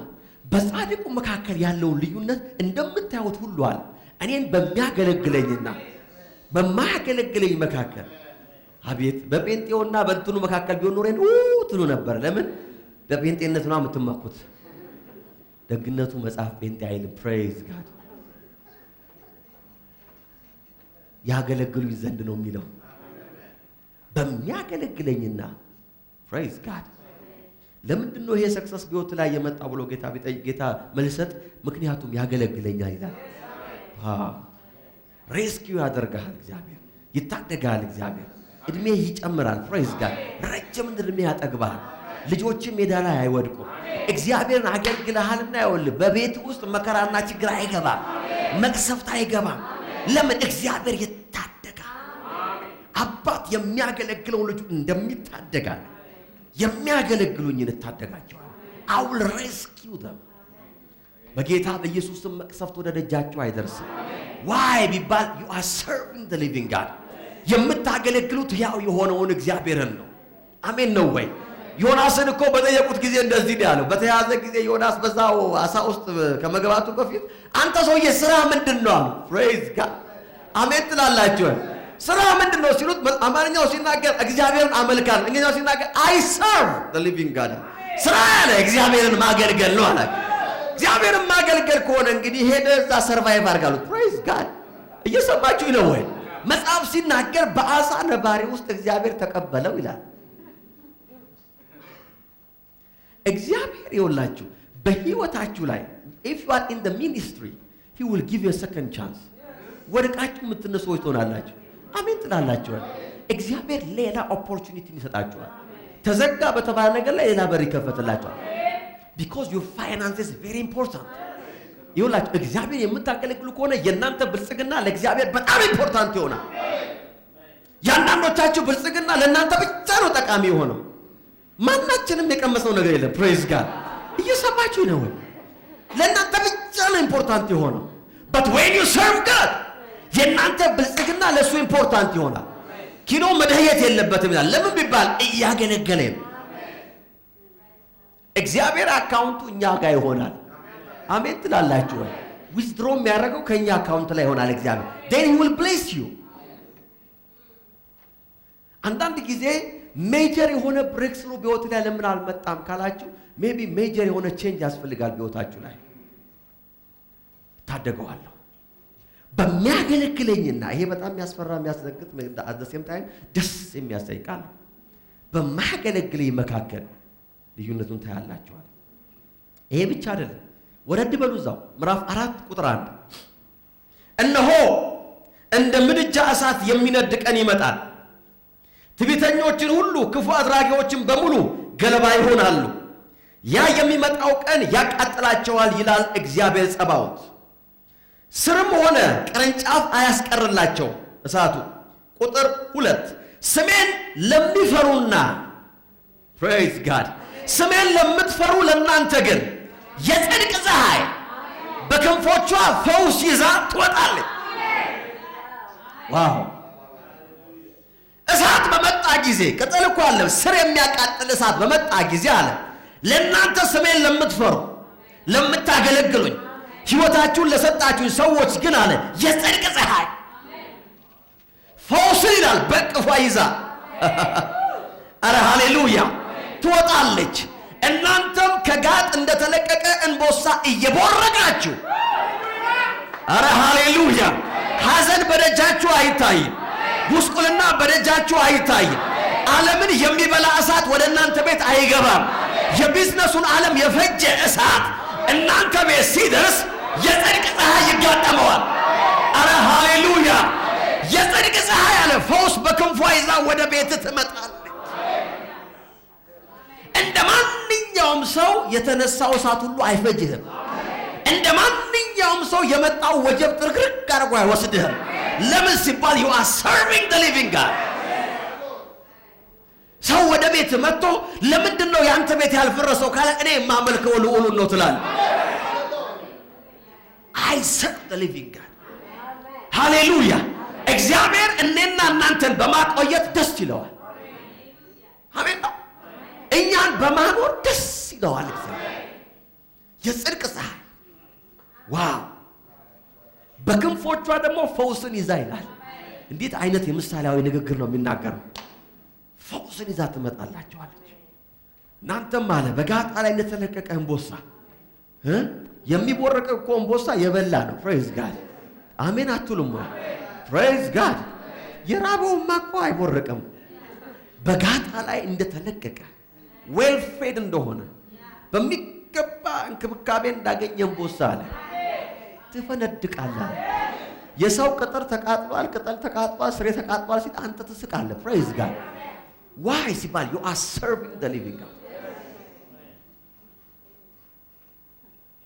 በጻድቁ መካከል ያለው ልዩነት እንደምታዩት ሁሉ አለ እኔን በሚያገለግለኝና በማያገለግለኝ መካከል አቤት በጴንጤውና በእንትኑ መካከል ቢሆን ኖሬን ትሉ ነበር። ለምን በጴንጤነት ነው የምትመኩት? ደግነቱ መጽሐፍ ጴንጤ አይልም። ፕሬዝ ጋድ ያገለግሉኝ ዘንድ ነው የሚለው በሚያገለግለኝና ፕሬዝ ጋድ። ለምንድን ነው ይሄ ሰክሰስ ቢወት ላይ የመጣ ብሎ ጌታ መልሰት? ምክንያቱም ያገለግለኛል ይላል። ሬስኪው ያደርጋል እግዚአብሔር፣ ይታደጋል እግዚአብሔር፣ እድሜ ይጨምራል። ፕሬዝ ጋድ ረጅም እድሜ ያጠግባል። ልጆችም ሜዳ ላይ አይወድቁም። እግዚአብሔርን አገልግለሃልና ይኸውልህ በቤት ውስጥ መከራና ችግር አይገባም፣ መቅሰፍት አይገባም። ለምን? እግዚአብሔር ይታደጋል። አባት የሚያገለግለው ልጁ እንደሚታደጋል የሚያገለግሉኝን እታደጋቸዋል። I will rescue them። በጌታ በኢየሱስ ስም መቅሰፍት ወደ ደጃቸው አይደርስም። why ቢባል you are serving the living God። የምታገለግሉት ሕያው የሆነውን እግዚአብሔርን ነው። አሜን ነው ወይ? ዮናስን እኮ በጠየቁት ጊዜ እንደዚህ ነው ያለው። በተያዘ ጊዜ ዮናስ በዛው አሳ ውስጥ ከመግባቱ በፊት አንተ ሰውዬ ስራ ምንድነው አሉ። ፕሬዝ ጋድ አሜን ትላላችሁ። ስራ ምንድነው ሲሉት አማርኛው ሲናገር እግዚአብሔርን አመልካለሁ፣ እንግሊዝኛው ሲናገር I serve the living God። ስራ ያለ እግዚአብሔርን ማገልገል ነው አለ። እግዚአብሔርን ማገልገል ከሆነ እንግዲህ ሄደ እዛ ሰርቫይቭ አድርጋሉት። ፕሬዝ ጋድ እየሰማችሁ ነው ወይ? መጽሐፍ ሲናገር በአሳ ነባሪ ውስጥ እግዚአብሔር ተቀበለው ይላል። እግዚአብሔር ይወላችሁ በህይወታችሁ ላይ if you are in the ministry he will give you a second chance። ወድቃችሁ የምትነሱ ሰዎች ትሆናላችሁ። አሜን ትላላችሁ። እግዚአብሔር ሌላ ኦፖርቹኒቲ ይሰጣችኋል። ተዘጋ በተባለ ነገር ላይ ሌላ በር ይከፈትላችኋል። because your finances is very important። ይወላችሁ እግዚአብሔር የምታገለግሉ ከሆነ የእናንተ ብልጽግና ለእግዚአብሔር በጣም ኢምፖርታንት ይሆናል። ያንዳንዶቻችሁ ብልጽግና ለእናንተ ብቻ ነው ጠቃሚ የሆነው። ማናችንም የቀመሰው ነገር የለም። ፕሬዝ ጋድ እየሰማችሁ ነው። ለእናንተ ብቻ ነው ኢምፖርታንት የሆነው። but when you serve God የእናንተ ብልጽግና ለሱ ኢምፖርታንት ይሆናል። ኪሎ መድህየት የለበትም ይላል። ለምን ቢባል እያገለገለ ነው። እግዚአብሔር አካውንቱ እኛ ጋር ይሆናል። አሜን ትላላችሁ ወይ? ዊዝድሮ የሚያደርገው ከኛ አካውንት ላይ ይሆናል እግዚአብሔር። then he will bless you። አንዳንድ ጊዜ ሜጀር የሆነ ብሬክስሩ በህይወት ላይ ለምን አልመጣም ካላችሁ ሜቢ ሜጀር የሆነ ቼንጅ ያስፈልጋል በህይወታችሁ ላይ። ታደገዋለሁ በሚያገለግለኝና ይሄ በጣም ያስፈራ የሚያስደንግጥ at the same time ደስ የሚያሰኝ ቃል በማያገለግለኝ መካከል ልዩነቱን ታያላችኋል። ይሄ ብቻ አይደለም። ወረድ በሉ እዛው ምዕራፍ 4 ቁጥር 1 እነሆ እንደ ምድጃ እሳት የሚነድ ቀን ይመጣል፣ ትዕቢተኞችን ሁሉ ክፉ አድራጊዎችን በሙሉ ገለባ ይሆናሉ፣ ያ የሚመጣው ቀን ያቃጥላቸዋል ይላል እግዚአብሔር ጸባዖት። ስርም ሆነ ቅርንጫፍ አያስቀርላቸው እሳቱ። ቁጥር 2 ስሜን ለሚፈሩና ፕሬዝ ጋድ ስሜን ለምትፈሩ ለእናንተ ግን የጽድቅ ፀሐይ በክንፎቿ ፈውስ ይዛ ትወጣለች። ዋው! እሳት በመጣ ጊዜ ቅጠል እኮ አለ፣ ስር የሚያቃጥል እሳት በመጣ ጊዜ አለ ለእናንተ ስሜን ለምትፈሩ ለምታገለግሉኝ ሕይወታችሁን ለሰጣችሁኝ ሰዎች ግን አለ የጽድቅ ፀሐይ ፈውስ ይላል በቅፏ ይዛ አረ ሃሌሉያ ትወጣለች። እናንተም ከጋጥ እንደተለቀቀ እንቦሳ እየቦረቃችሁ አረ ሃሌሉያ ሐዘን በደጃችሁ አይታይም፣ ጉስቁልና በደጃችሁ አይታይም። ዓለምን የሚበላ እሳት ወደ እናንተ ቤት አይገባም። የቢዝነሱን ዓለም የፈጀ እሳት እናንተ ቤት ሲደርስ የጽድቅ ፀሐይ ይጋጠመዋል። አረ ሃሌሉያ የጽድቅ ፀሐይ አለ ፈውስ በክንፏ ይዛ ወደ ቤት ትመጣለች። እንደ ማንኛውም ሰው የተነሳው እሳት ሁሉ አይፈጅህም። እንደ ማንኛውም ሰው የመጣው ወጀብ ጥርቅርቅ አድርጎ አይወስድህም። ለምን ሲባል you are serving the living God። ሰው ወደ ቤት መጥቶ ለምንድን ነው ያንተ ቤት ያልፈረሰው ካለ እኔ የማመልከው ልዑሉን ነው ትላለህ። I serve the living God. ሃሌሉያ። እግዚአብሔር እኔና እናንተን በማቆየት ደስ ይለዋል። አሜን ነው። እኛን በማኖር ደስ ይለዋል እግዚአብሔር። የጽድቅ ፀሐይ ዋው! በክንፎቿ ደግሞ ፈውስን ይዛ ይላል። እንዴት አይነት የምሳሌያዊ ንግግር ነው የሚናገረው! ፈውስን ይዛ ትመጣላችኋለች። እናንተም አለ በጋጣ ላይ እንደተለቀቀ እንቦሳ የሚቦረቅ እኮ እንቦሳ የበላ ነው። ፕሬዝ ጋድ አሜን አትሉም? ፕሬዝ ጋድ የራበውማ እኮ አይቦረቅም። በጋጣ ላይ እንደተለቀቀ ዌል ፌድ እንደሆነ በሚገባ እንክብካቤ እንዳገኘ እንቦሳ አለ ትፈነድቃለህ። የሰው ቅጥር ተቃጥሏል፣ ቅጠል ተቃጥሏል፣ ስሬ ተቃጥሏል ሲል አንተ ትስቃለህ። ፕሬዝ ጋድ ዋይ ሲባል you are serving the living God።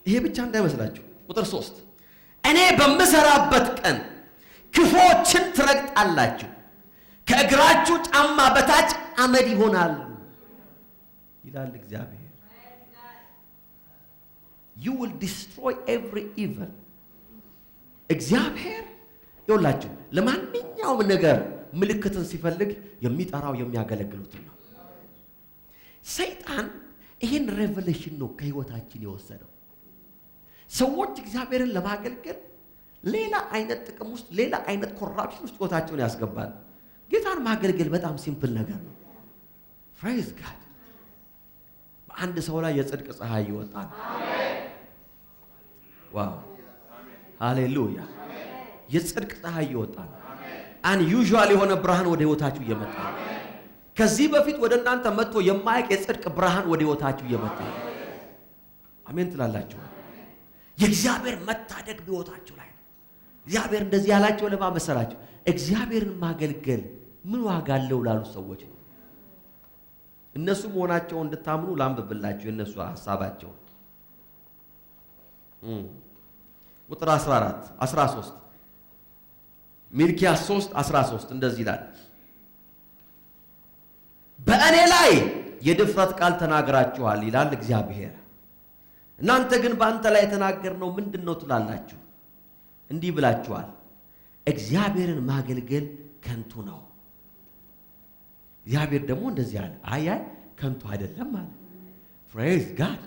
ይሄ ብቻ እንዳይመስላችሁ ቁጥር 3 እኔ በምሰራበት ቀን ክፉዎችን ትረግጣላችሁ፣ ከእግራችሁ ጫማ በታች አመድ ይሆናሉ ይላል እግዚአብሔር። you will destroy every evil። እግዚአብሔር ይውላችሁ ለማንኛውም ነገር ምልክትን ሲፈልግ የሚጠራው የሚያገለግሉትን ነው። ሰይጣን ይሄን ሬቨሌሽን ነው ከህይወታችን የወሰደው። ሰዎች እግዚአብሔርን ለማገልገል ሌላ አይነት ጥቅም ውስጥ ሌላ አይነት ኮራፕሽን ውስጥ ህይወታቸውን ያስገባል። ጌታን ማገልገል በጣም ሲምፕል ነገር ነው። ፕሬዝ ጋድ በአንድ ሰው ላይ የጽድቅ ፀሐይ ይወጣል። ዋው ሃሌሉያ! የጽድቅ ፀሐይ ይወጣል። አንዩዥዋል የሆነ ብርሃን ወደ ህይወታችሁ እየመጣ ነው። ከዚህ በፊት ወደ እናንተ መጥቶ የማያውቅ የጽድቅ ብርሃን ወደ ህይወታችሁ እየመጣ ነው። አሜን ትላላችሁ? የእግዚአብሔር መታደግ በህይወታችሁ ላይ ነው። እግዚአብሔር እንደዚህ ያላቸው ለማመሰላችሁ እግዚአብሔርን ማገልገል ምን ዋጋ አለው ላሉ ሰዎች ነው። እነሱ መሆናቸውን እንድታምኑ ላንብብላችሁ የነሱ ሐሳባቸው ቁጥር 13 ሚልኪያስ 3:13 እንደዚህ ይላል። በእኔ ላይ የድፍረት ቃል ተናግራችኋል ይላል እግዚአብሔር። እናንተ ግን በአንተ ላይ የተናገርነው ምንድነው ትላላችሁ? እንዲህ ብላችኋል፣ እግዚአብሔርን ማገልገል ከንቱ ነው። እግዚአብሔር ደግሞ እንደዚህ አለ፣ አይ ከንቱ አይደለም አለ። ፕሬዝ ጋድ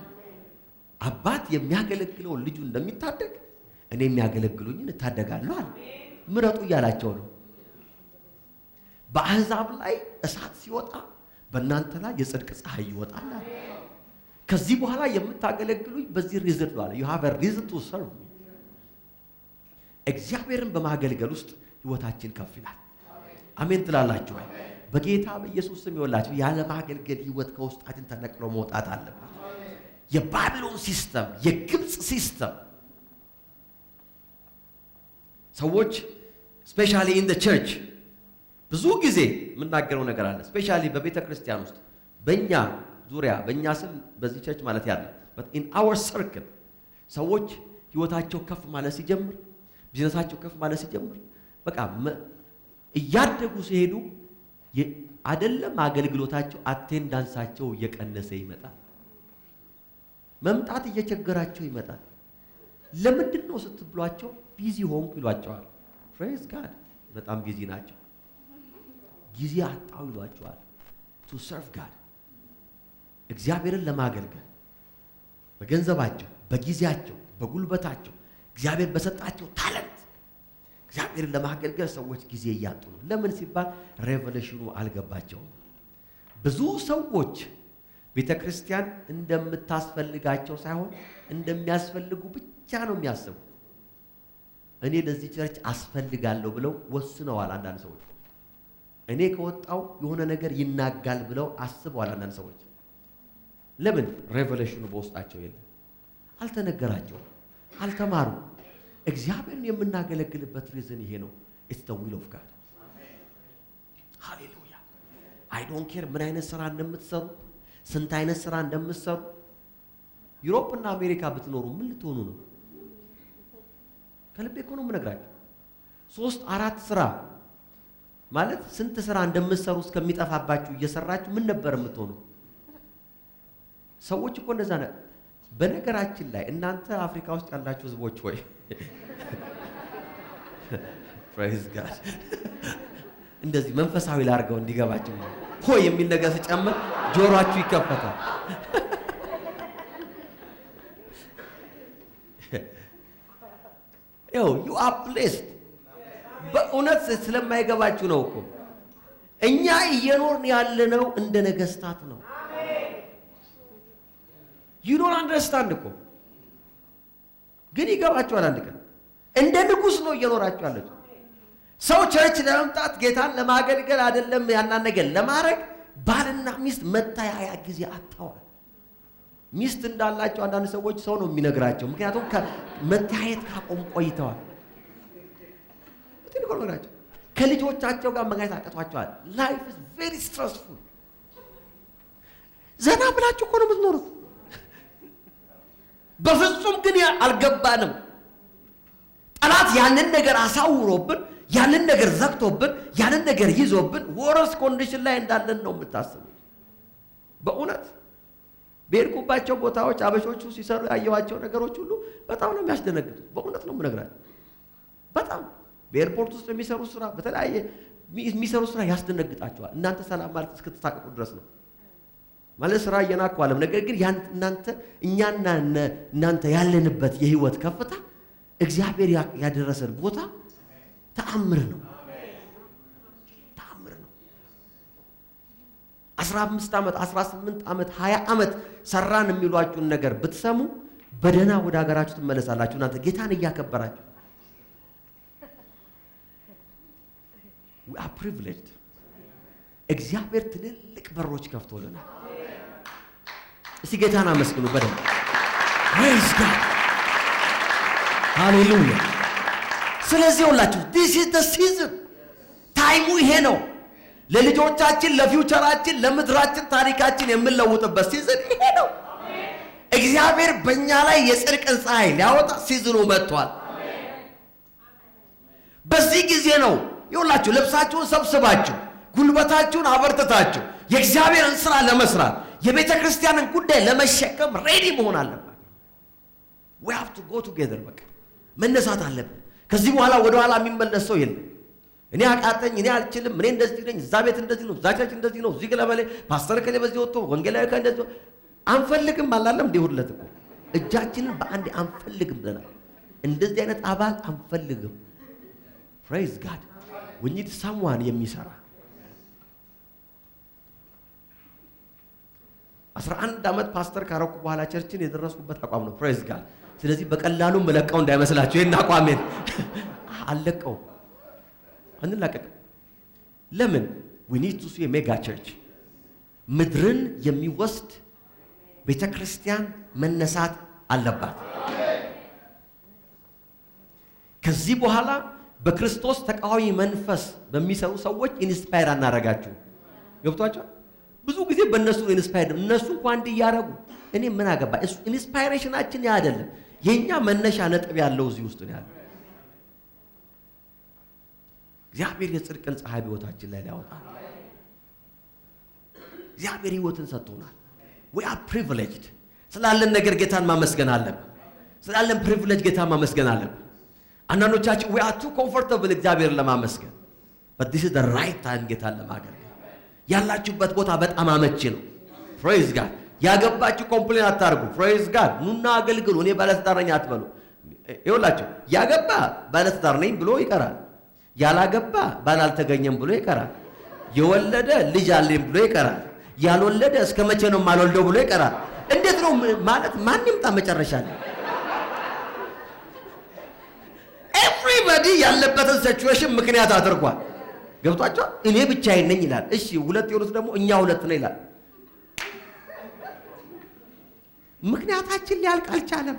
አባት የሚያገለግለው ልጁ እንደሚታደግ እኔ የሚያገለግሉኝን እታደጋለሁ አለ። ምረጡ እያላቸው ነው። በአሕዛብ ላይ እሳት ሲወጣ በእናንተ ላይ የጽድቅ ፀሐይ ይወጣል አለ። ከዚህ በኋላ የምታገለግሉኝ በዚህ ሪዝን ነው አለ። you have a reason to serve me። እግዚአብሔርን በማገልገል ውስጥ ህይወታችን ከፍ ይላል። አሜን ትላላችሁ? በጌታ በኢየሱስ ስም ይወላችሁ ያለ ማገልገል ህይወት ከውስጣችን ተነቅሎ መውጣት አለበት። የባቢሎን ሲስተም፣ የግብጽ ሲስተም ሰዎች ስፔሻሊ ኢን ዘ ቸርች ብዙ ጊዜ የምናገረው ነገር አለ። ስፔሻሊ በቤተ ክርስቲያን ውስጥ በእኛ ዙሪያ በእኛ ስም በዚህ ቸርች ማለት ያለ but in our circle ሰዎች ህይወታቸው ከፍ ማለት ሲጀምር፣ ቢዝነሳቸው ከፍ ማለት ሲጀምር በቃ እያደጉ ሲሄዱ አይደለም አገልግሎታቸው አቴንዳንሳቸው እየቀነሰ ይመጣል። መምጣት እየቸገራቸው ይመጣል። ለምንድን ነው ስትብሏቸው ቢዚ ሆንኩ ይሏቸዋል። ፕሬዝ ጋድ በጣም ቢዚ ናቸው። ጊዜ አጣው ይሏቸዋል። to serve God እግዚአብሔርን ለማገልገል በገንዘባቸው፣ በጊዜያቸው፣ በጉልበታቸው እግዚአብሔር በሰጣቸው ታለንት እግዚአብሔርን ለማገልገል ሰዎች ጊዜ እያጡ ነው። ለምን ሲባል ሬቨሌሽኑ አልገባቸውም። ብዙ ሰዎች ቤተክርስቲያን እንደምታስፈልጋቸው ሳይሆን እንደሚያስፈልጉ ብቻ ነው የሚያስቡ። እኔ ለዚህ ቸርች አስፈልጋለሁ ብለው ወስነዋል። አንዳንድ ሰዎች እኔ ከወጣው የሆነ ነገር ይናጋል ብለው አስበዋል። አንዳንድ ሰዎች ለምን ሬቨሌሽኑ በውስጣቸው የለም፣ አልተነገራቸውም፣ አልተማሩ። እግዚአብሔርን የምናገለግልበት ሪዝን ይሄ ነው። it's the will of God። ሃሌሉያ። I don't care ምን አይነት ስራ እንደምትሰሩ፣ ስንት አይነት ስራ እንደምትሰሩ። ዩሮፕ እና አሜሪካ ብትኖሩ ምን ልትሆኑ ነው? ከልቤ እኮ ነው የምነግራችሁ። 3-4 ስራ ማለት ስንት ስራ እንደምትሰሩ እስከሚጠፋባችሁ እየሰራችሁ ምን ነበር የምትሆኑ? ሰዎች እኮ እንደዛ ነው። በነገራችን ላይ እናንተ አፍሪካ ውስጥ ያላችሁ ህዝቦች ሆይ praise God እንደዚህ መንፈሳዊ ላርገው እንዲገባችሁ ሆይ የሚል ነገር ሲጨምር ጆሮአችሁ ይከፈታል። you are blessed በእውነት ስለማይገባችሁ ነው እኮ እኛ እየኖርን ያለነው እንደ ነገስታት ነው። you don't understand እኮ ግን ይገባችኋል። አንድ ቀን እንደ ንጉስ ነው እየኖራችሁ ያላችሁ። ሰው ቸርች ለመምጣት ጌታን ለማገልገል አይደለም ያናን ነገር ለማድረግ ባልና ሚስት መታያያ ጊዜ አጥተዋል። ሚስት እንዳላቸው አንዳንድ ሰዎች ሰው ነው የሚነግራቸው፣ ምክንያቱም መታየት ካቆሙ ቆይተዋል። ከልጆቻቸው ጋር መጋየት አቅቷቸዋል። ላይፍ ኢዝ ቬሪ ስትረስፉል። ዘና ብላችሁ እኮ ነው የምትኖሩት። በፍጹም ግን አልገባንም። ጠላት ያንን ነገር አሳውሮብን፣ ያንን ነገር ዘግቶብን፣ ያንን ነገር ይዞብን ወርስ ኮንዲሽን ላይ እንዳለን ነው የምታስቡት። በእውነት በሄድኩባቸው ቦታዎች አበሾቹ ሲሰሩ ያየዋቸው ነገሮች ሁሉ በጣም ነው የሚያስደነግጡት። በእውነት ነው የምነግራችሁ። በጣም በኤርፖርት ውስጥ የሚሰሩ ስራ በተለያየ የሚሰሩ ስራ ያስደነግጣቸዋል። እናንተ ሰላም ማለት እስክትሳቀቁ ድረስ ነው ማለት ስራ እየናቁ አለም። ነገር ግን እኛና እናንተ ያለንበት የህይወት ከፍታ እግዚአብሔር ያደረሰን ቦታ ተአምር ነው። ተአምር ነው። 15 ዓመት 18 ዓመት 20 ዓመት ሰራን የሚሏችሁን ነገር ብትሰሙ በደና ወደ ሀገራችሁ ትመለሳላችሁ። እናንተ ጌታን እያከበራችሁ we are privileged። እግዚአብሔር ትልልቅ በሮች ከፍቶልናል። እስቲ ጌታን አመስግኑ በደንብ። praise God hallelujah። ስለዚህ ሁላችሁ this is the season ታይሙ ይሄ ነው። ለልጆቻችን ለፊውቸራችን ለምድራችን ታሪካችን የምንለውጥበት ሲዝን ይሄ ነው። እግዚአብሔር በእኛ ላይ የጽድቅን ፀሐይ ሊያወጣ ሲዝኑ መጥቷል። በዚህ ጊዜ ነው ይሁላችሁ ልብሳችሁን ሰብስባችሁ ጉልበታችሁን አበርትታችሁ የእግዚአብሔርን ሥራ ለመስራት የቤተ ክርስቲያንን ጉዳይ ለመሸከም ሬዲ መሆን አለበት። we have to go together። በቃ መነሳት አለብን። ከዚህ በኋላ ወደ ኋላ የሚመለስ ሰው የለም። እኔ አቃተኝ፣ እኔ አልችልም፣ እኔ እንደዚህ ነኝ፣ እዛ ቤት እንደዚህ ነው፣ እዛ ቸርች እንደዚህ ነው፣ እዚህ ገለበለ ፓስተር ከሌ በዚህ ወጥቶ ወንጌላዊ ከእንደዚህ አንፈልግም አላለም። እንደሁለት እኮ እጃችንን በአንድ አንፈልግም ብለናል። እንደዚህ አይነት አባል አንፈልግም። praise God we need someone የሚሰራ 11 ዓመት ፓስተር ካረኩ በኋላ ቸርችን የደረስኩበት አቋም ነው። praise God ስለዚህ በቀላሉ መለቀው እንዳይመስላችሁ ይሄን አቋሜን አለቀው አንላቀቅም። ለምን we need to see a mega church ምድርን የሚወስድ ቤተክርስቲያን መነሳት አለባት። ከዚህ በኋላ በክርስቶስ ተቃዋሚ መንፈስ በሚሰሩ ሰዎች ኢንስፓየር አናረጋችሁ። ገብቷችሁ? ብዙ ጊዜ በእነሱ ኢንስፓየር እነሱ እንኳን እንዲያረጉ እኔ ምን አገባ? እሱ ኢንስፓይሬሽናችን ያ አይደለም። የኛ መነሻ ነጥብ ያለው እዚህ ውስጥ ነው ያለው። እግዚአብሔር የጽድቅን ፀሐይ በሕይወታችን ላይ ያወጣል። እግዚአብሔር ሕይወትን ሰጥቶናል። we are privileged። ስላለን ነገር ጌታን ማመስገን አለብን። ስላለን ፕሪቪሌጅ ጌታን ማመስገን አለብን። አንዳንዶቻችን we are too comfortable እግዚአብሔርን ለማመስገን but this is the right time ጌታን ለማገልገል። ያላችሁበት ቦታ በጣም አመቺ ነው። praise God ያገባችሁ ኮምፕሌን አታርጉ። praise God ኑና አገልግሉ። እኔ ባለስልጣን ነኝ አትበሉ። ይኸውላችሁ ያገባ ባለስልጣን ነኝ ብሎ ይቀራል። ያላገባ ባል አልተገኘም ብሎ ይቀራል። የወለደ ልጅ አለኝ ብሎ ይቀራል። ያልወለደ እስከ መቼ ነው ማልወልደው ብሎ ይቀራል። እንዴት ነው ማለት ማን ይምጣ መጨረሻ ላይ everybody ያለበትን ሲቹዌሽን ምክንያት አድርጓል። ገብቷቸው እኔ ብቻዬን ነኝ ይላል። እሺ ሁለት የሆኑት ደግሞ እኛ ሁለት ነን ይላል። ምክንያታችን ሊያልቅ አልቻለም።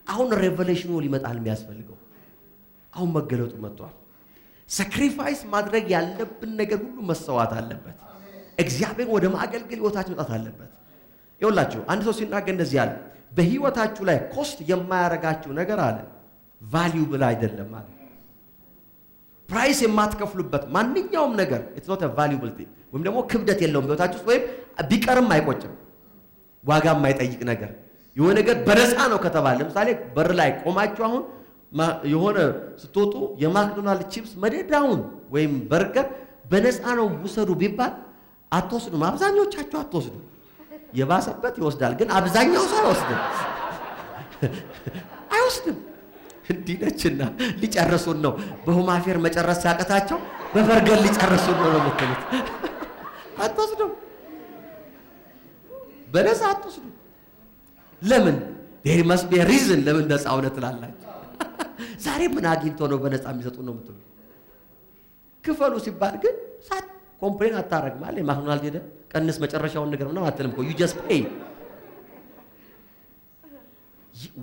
አሁን ሬቨሌሽኑ ሊመጣል የሚያስፈልገው አሁን መገለጡ መጥቷል። ሳክሪፋይስ ማድረግ ያለብን ነገር ሁሉ መሰዋት አለበት። እግዚአብሔር ወደ ማገልገል ህይወታችን መጣት አለበት። ይኸውላችሁ አንድ ሰው ሲናገር እንደዚህ አለ፣ በህይወታችሁ ላይ ኮስት የማያረጋችሁ ነገር አለ ቫልዩብል አይደለም አለ። ፕራይስ የማትከፍሉበት ማንኛውም ነገር it's not a valuable thing ወይም ደግሞ ክብደት የለውም በህይወታችሁ ውስጥ ወይም ቢቀርም አይቆጭም። ዋጋ የማይጠይቅ ነገር የሆነ ነገር በነፃ ነው ከተባለ ለምሳሌ በር ላይ ቆማችሁ አሁን የሆነ ስትወጡ የማክዶናልድ ቺፕስ መደዳውን ወይም በርገር በነፃ ነው ውሰዱ ቢባል አትወስዱም። አብዛኞቻችሁ አትወስዱ። የባሰበት ይወስዳል፣ ግን አብዛኛው ሰው አይወስድም። እንዲህ ነችና ሊጨርሱን ነው። በሁማፌር መጨረስ ሲያቀታቸው በበርገር ሊጨርሱን ነው የምትሉት። አትወስዱም፣ በነፃ አትወስዱ። ለምን? there must be a reason ለምን ነፃ ሆነ ትላላችሁ? ዛሬ ምን አግኝቶ ነው በነፃ የሚሰጡን ነው የምትሉት? ክፈሉ ሲባል ግን ሳት ኮምፕሌን አታረግም አለ ማክዶናልድ ሄደ ቀንስ መጨረሻውን ነገር ምናምን አትልም እኮ you just pay።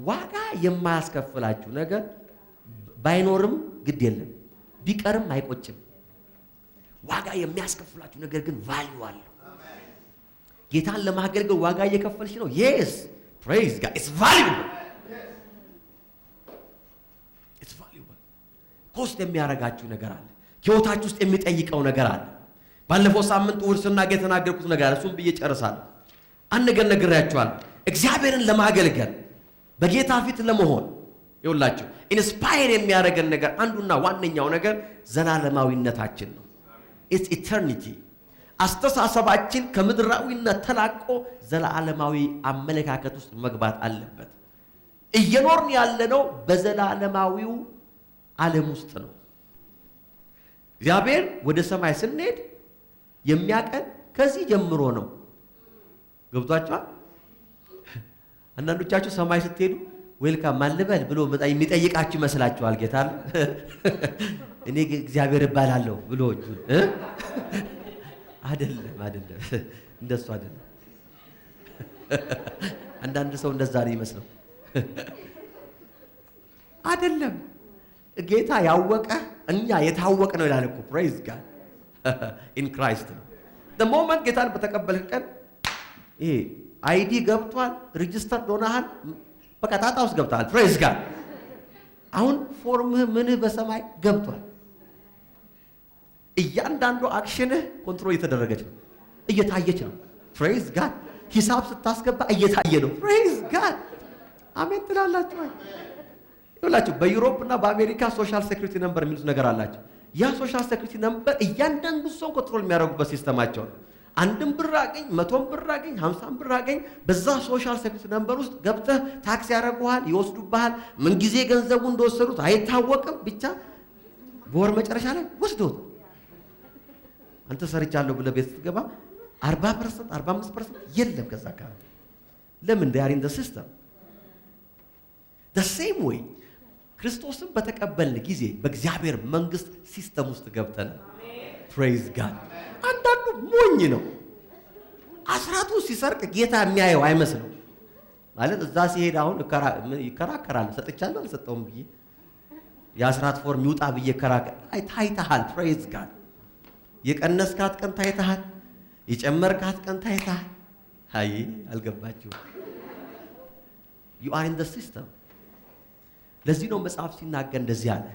ዋጋ የማያስከፍላችሁ ነገር ባይኖርም ግድ የለም፣ ቢቀርም አይቆጭም። ዋጋ የሚያስከፍላችሁ ነገር ግን ቫልዩ አለው። ጌታን ለማገልገል ዋጋ እየከፈልሽ ነው። yes praise God, it's valuable. it's valuable። ኮስት የሚያረጋችሁ ነገር አለ። ህይወታችሁ ውስጥ የሚጠይቀው ነገር አለ። ባለፈው ሳምንት ውርስና የተናገርኩት ነገር አለ። እሱም ብዬ ጨርሳለሁ። አንድ ነገር ነግሬያችኋለሁ። እግዚአብሔርን ለማገልገል በጌታ ፊት ለመሆን ይውላችሁ ኢንስፓየር የሚያደርገን ነገር አንዱና ዋነኛው ነገር ዘላለማዊነታችን ነው። it's eternity። አስተሳሰባችን ከምድራዊነት ተላቆ ዘላለማዊ አመለካከት ውስጥ መግባት አለበት። እየኖርን ያለነው በዘላለማዊው ዓለም ውስጥ ነው። እግዚአብሔር ወደ ሰማይ ስንሄድ የሚያቀን ከዚህ ጀምሮ ነው። ገብቷችኋል? አንዳንዶቻችሁ ሰማይ ስትሄዱ ዌልካም ማልበል ብሎ የሚጠይቃችሁ ይመስላችኋል። ጌታ እኔ እግዚአብሔር እባላለሁ ብሎ አይደለም እንደሱ አይደለም። አንዳንድ ሰው እንደዛ ነው ይመስለው። አይደለም። ጌታ ያወቀ እኛ የታወቀ ነው ይላል እኮ praise God in Christ ነው። the moment ጌታን በተቀበልክ ቀን ይሄ አይዲ ገብቷል፣ ሬጂስተር ሆነሃል፣ በቃ ጣጣ ውስጥ ገብተሃል። praise God አሁን ፎርምህ ምንህ በሰማይ ገብቷል። እያንዳንዱ አክሽንህ ኮንትሮል እየተደረገች ነው፣ እየታየች ነው። praise God ሂሳብ ስታስገባ እየታየ ነው። praise God አሜን ትላላችሁ። ይኸውላችሁ በዩሮፕ እና በአሜሪካ ሶሻል ሴኩሪቲ ነምበር የሚሉት ነገር አላቸው። ያ ሶሻል ሴኩሪቲ ነምበር እያንዳንዱ ሰው ኮንትሮል የሚያደርጉበት ሲስተማቸው ነው። አንድም ብር አገኝ፣ 100 ብር አገኝ፣ 50 ብር አገኝ፣ በዛ ሶሻል ሴኩሪቲ ነምበር ውስጥ ገብተህ ታክስ ያደርጉሃል፣ ይወስዱብሃል። ምን ጊዜ ገንዘቡ እንደወሰዱት አይታወቅም። ብቻ በወር መጨረሻ ላይ ወስዶት አንተ ሰርቻለሁ ብለህ ቤት ስትገባ 40% 45% የለም ከዛ ጋር። ለምን? they are in the system the same way ክርስቶስን በተቀበልን ጊዜ በእግዚአብሔር መንግስት ሲስተም ውስጥ ገብተናል። praise God አንዳንዱ ሞኝ ነው። አስራቱ ሲሰርቅ ጌታ የሚያየው አይመስለው ማለት እዛ ሲሄድ አሁን ይከራከራል። ሰጥቻለሁ አልሰጠውም ብዬ የአስራት ፎርም ይውጣ ብዬ ታይተሃል። praise God የቀነስካት ቀን ታይተሃል፣ የጨመርካት ቀን ታይተሃል። አይ አልገባችሁ። you are in the system። ለዚህ ነው መጽሐፍ ሲናገር እንደዚህ አለ።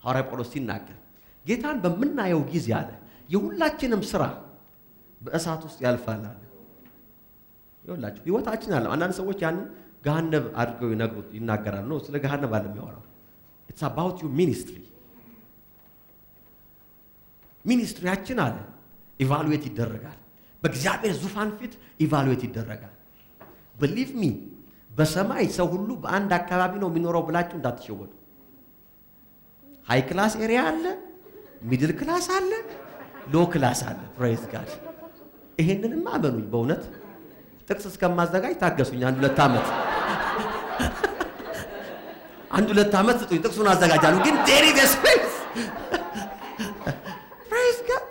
ሐዋርያ ጳውሎስ ሲናገር ጌታን በምናየው ጊዜ አለ የሁላችንም ስራ በእሳት ውስጥ ያልፋል አለ። ይኸውላችሁ ህይወታችን አለ። አንዳንድ ሰዎች ያን ገሃነም አድርገው ይናገራሉ። ነው ስለ ገሃነም አለ የሚያወራው። it's about your ministry። ሚኒስትሪያችን አለ ኢቫሉዌት ይደረጋል። በእግዚአብሔር ዙፋን ፊት ኢቫሉዌት ይደረጋል። believe me በሰማይ ሰው ሁሉ በአንድ አካባቢ ነው የሚኖረው ብላችሁ እንዳትሸወዱ። ሃይ ክላስ ኤሪያ አለ፣ ሚድል ክላስ አለ፣ ሎ ክላስ አለ። praise God ይሄንንም አመኑኝ። በእውነት ጥቅስ እስከማዘጋጅ ታገሱኝ። አንድ ሁለት ዓመት ስጡኝ፣ ጥቅሱን አዘጋጃለሁ። ግን there is a space praise God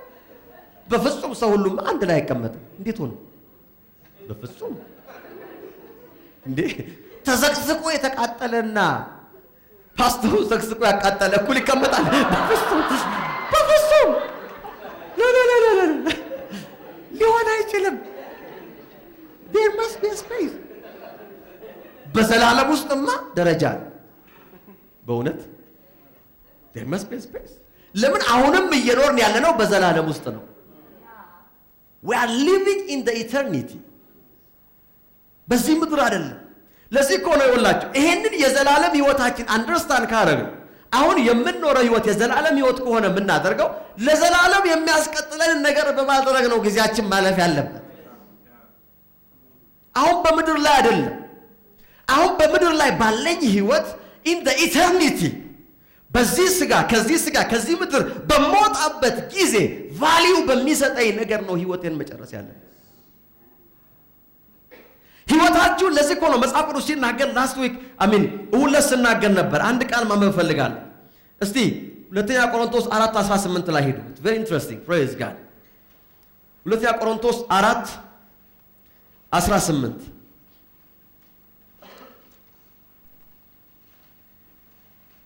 በፍጹም ሰው ሁሉም አንድ ላይ አይቀመጥም። እንዴት ሆነ? በፍጹም እንዴ ተዘቅዝቆ የተቃጠለና ፓስተሩ ዘቅዝቆ ያቃጠለ እኩል ይቀመጣል? በፍጹም ሊሆን አይችልም። there must be a space። በዘላለም ውስጥማ ደረጃ በእውነት there must be a space። ለምን አሁንም እየኖርን ያለነው በዘላለም ውስጥ ነው። we are living in the eternity በዚህ ምድር አይደለም ለዚህ እኮ ነው ይወላችሁ ይሄንን የዘላለም ህይወታችን አንደርስታንድ ካደረግን አሁን የምንኖረው ህይወት የዘላለም ህይወት ከሆነ የምናደርገው ለዘላለም የሚያስቀጥለን ነገር በማድረግ ነው ጊዜያችን ማለፍ ያለበት አሁን በምድር ላይ አይደለም አሁን በምድር ላይ ባለኝ ህይወት in the eternity በዚህ ስጋ ከዚህ ምድር በመውጣበት ጊዜ ቫልዩ በሚሰጠኝ ነገር ነው ህይወቴን መጨረስ ያለበት ህይወታችሁ ለዚህ እኮ ነው መጽሐፍ ቅዱስ ሲናገር ላስት ዊክ ሁለት ስናገር ነበር አንድ ቃል ማንበብ ፈልጋለሁ እስቲ ሁለተኛ ቆሮንቶስ 4:18 ላይ ሄዱ it's very interesting praise God ሁለተኛ ቆሮንቶስ 4:18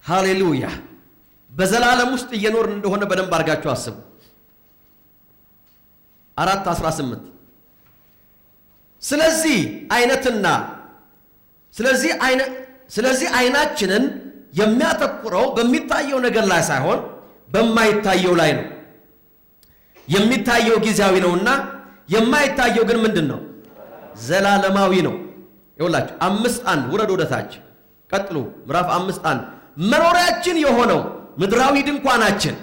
ሃሌሉያ በዘላለም ውስጥ እየኖርን እንደሆነ በደንብ አድርጋችሁ አስቡ 4:18 ስለዚህ አይናችንን የሚያተኩረው በሚታየው ነገር ላይ ሳይሆን በማይታየው ላይ ነው የሚታየው ጊዜያዊ ነውና የማይታየው ግን ምንድነው ዘላለማዊ ነው ይኸውላችሁ 5:1 ወረድ ወደታች ቀጥሉ ምዕራፍ 5:1 መኖሪያችን የሆነው ምድራዊ ድንኳናችን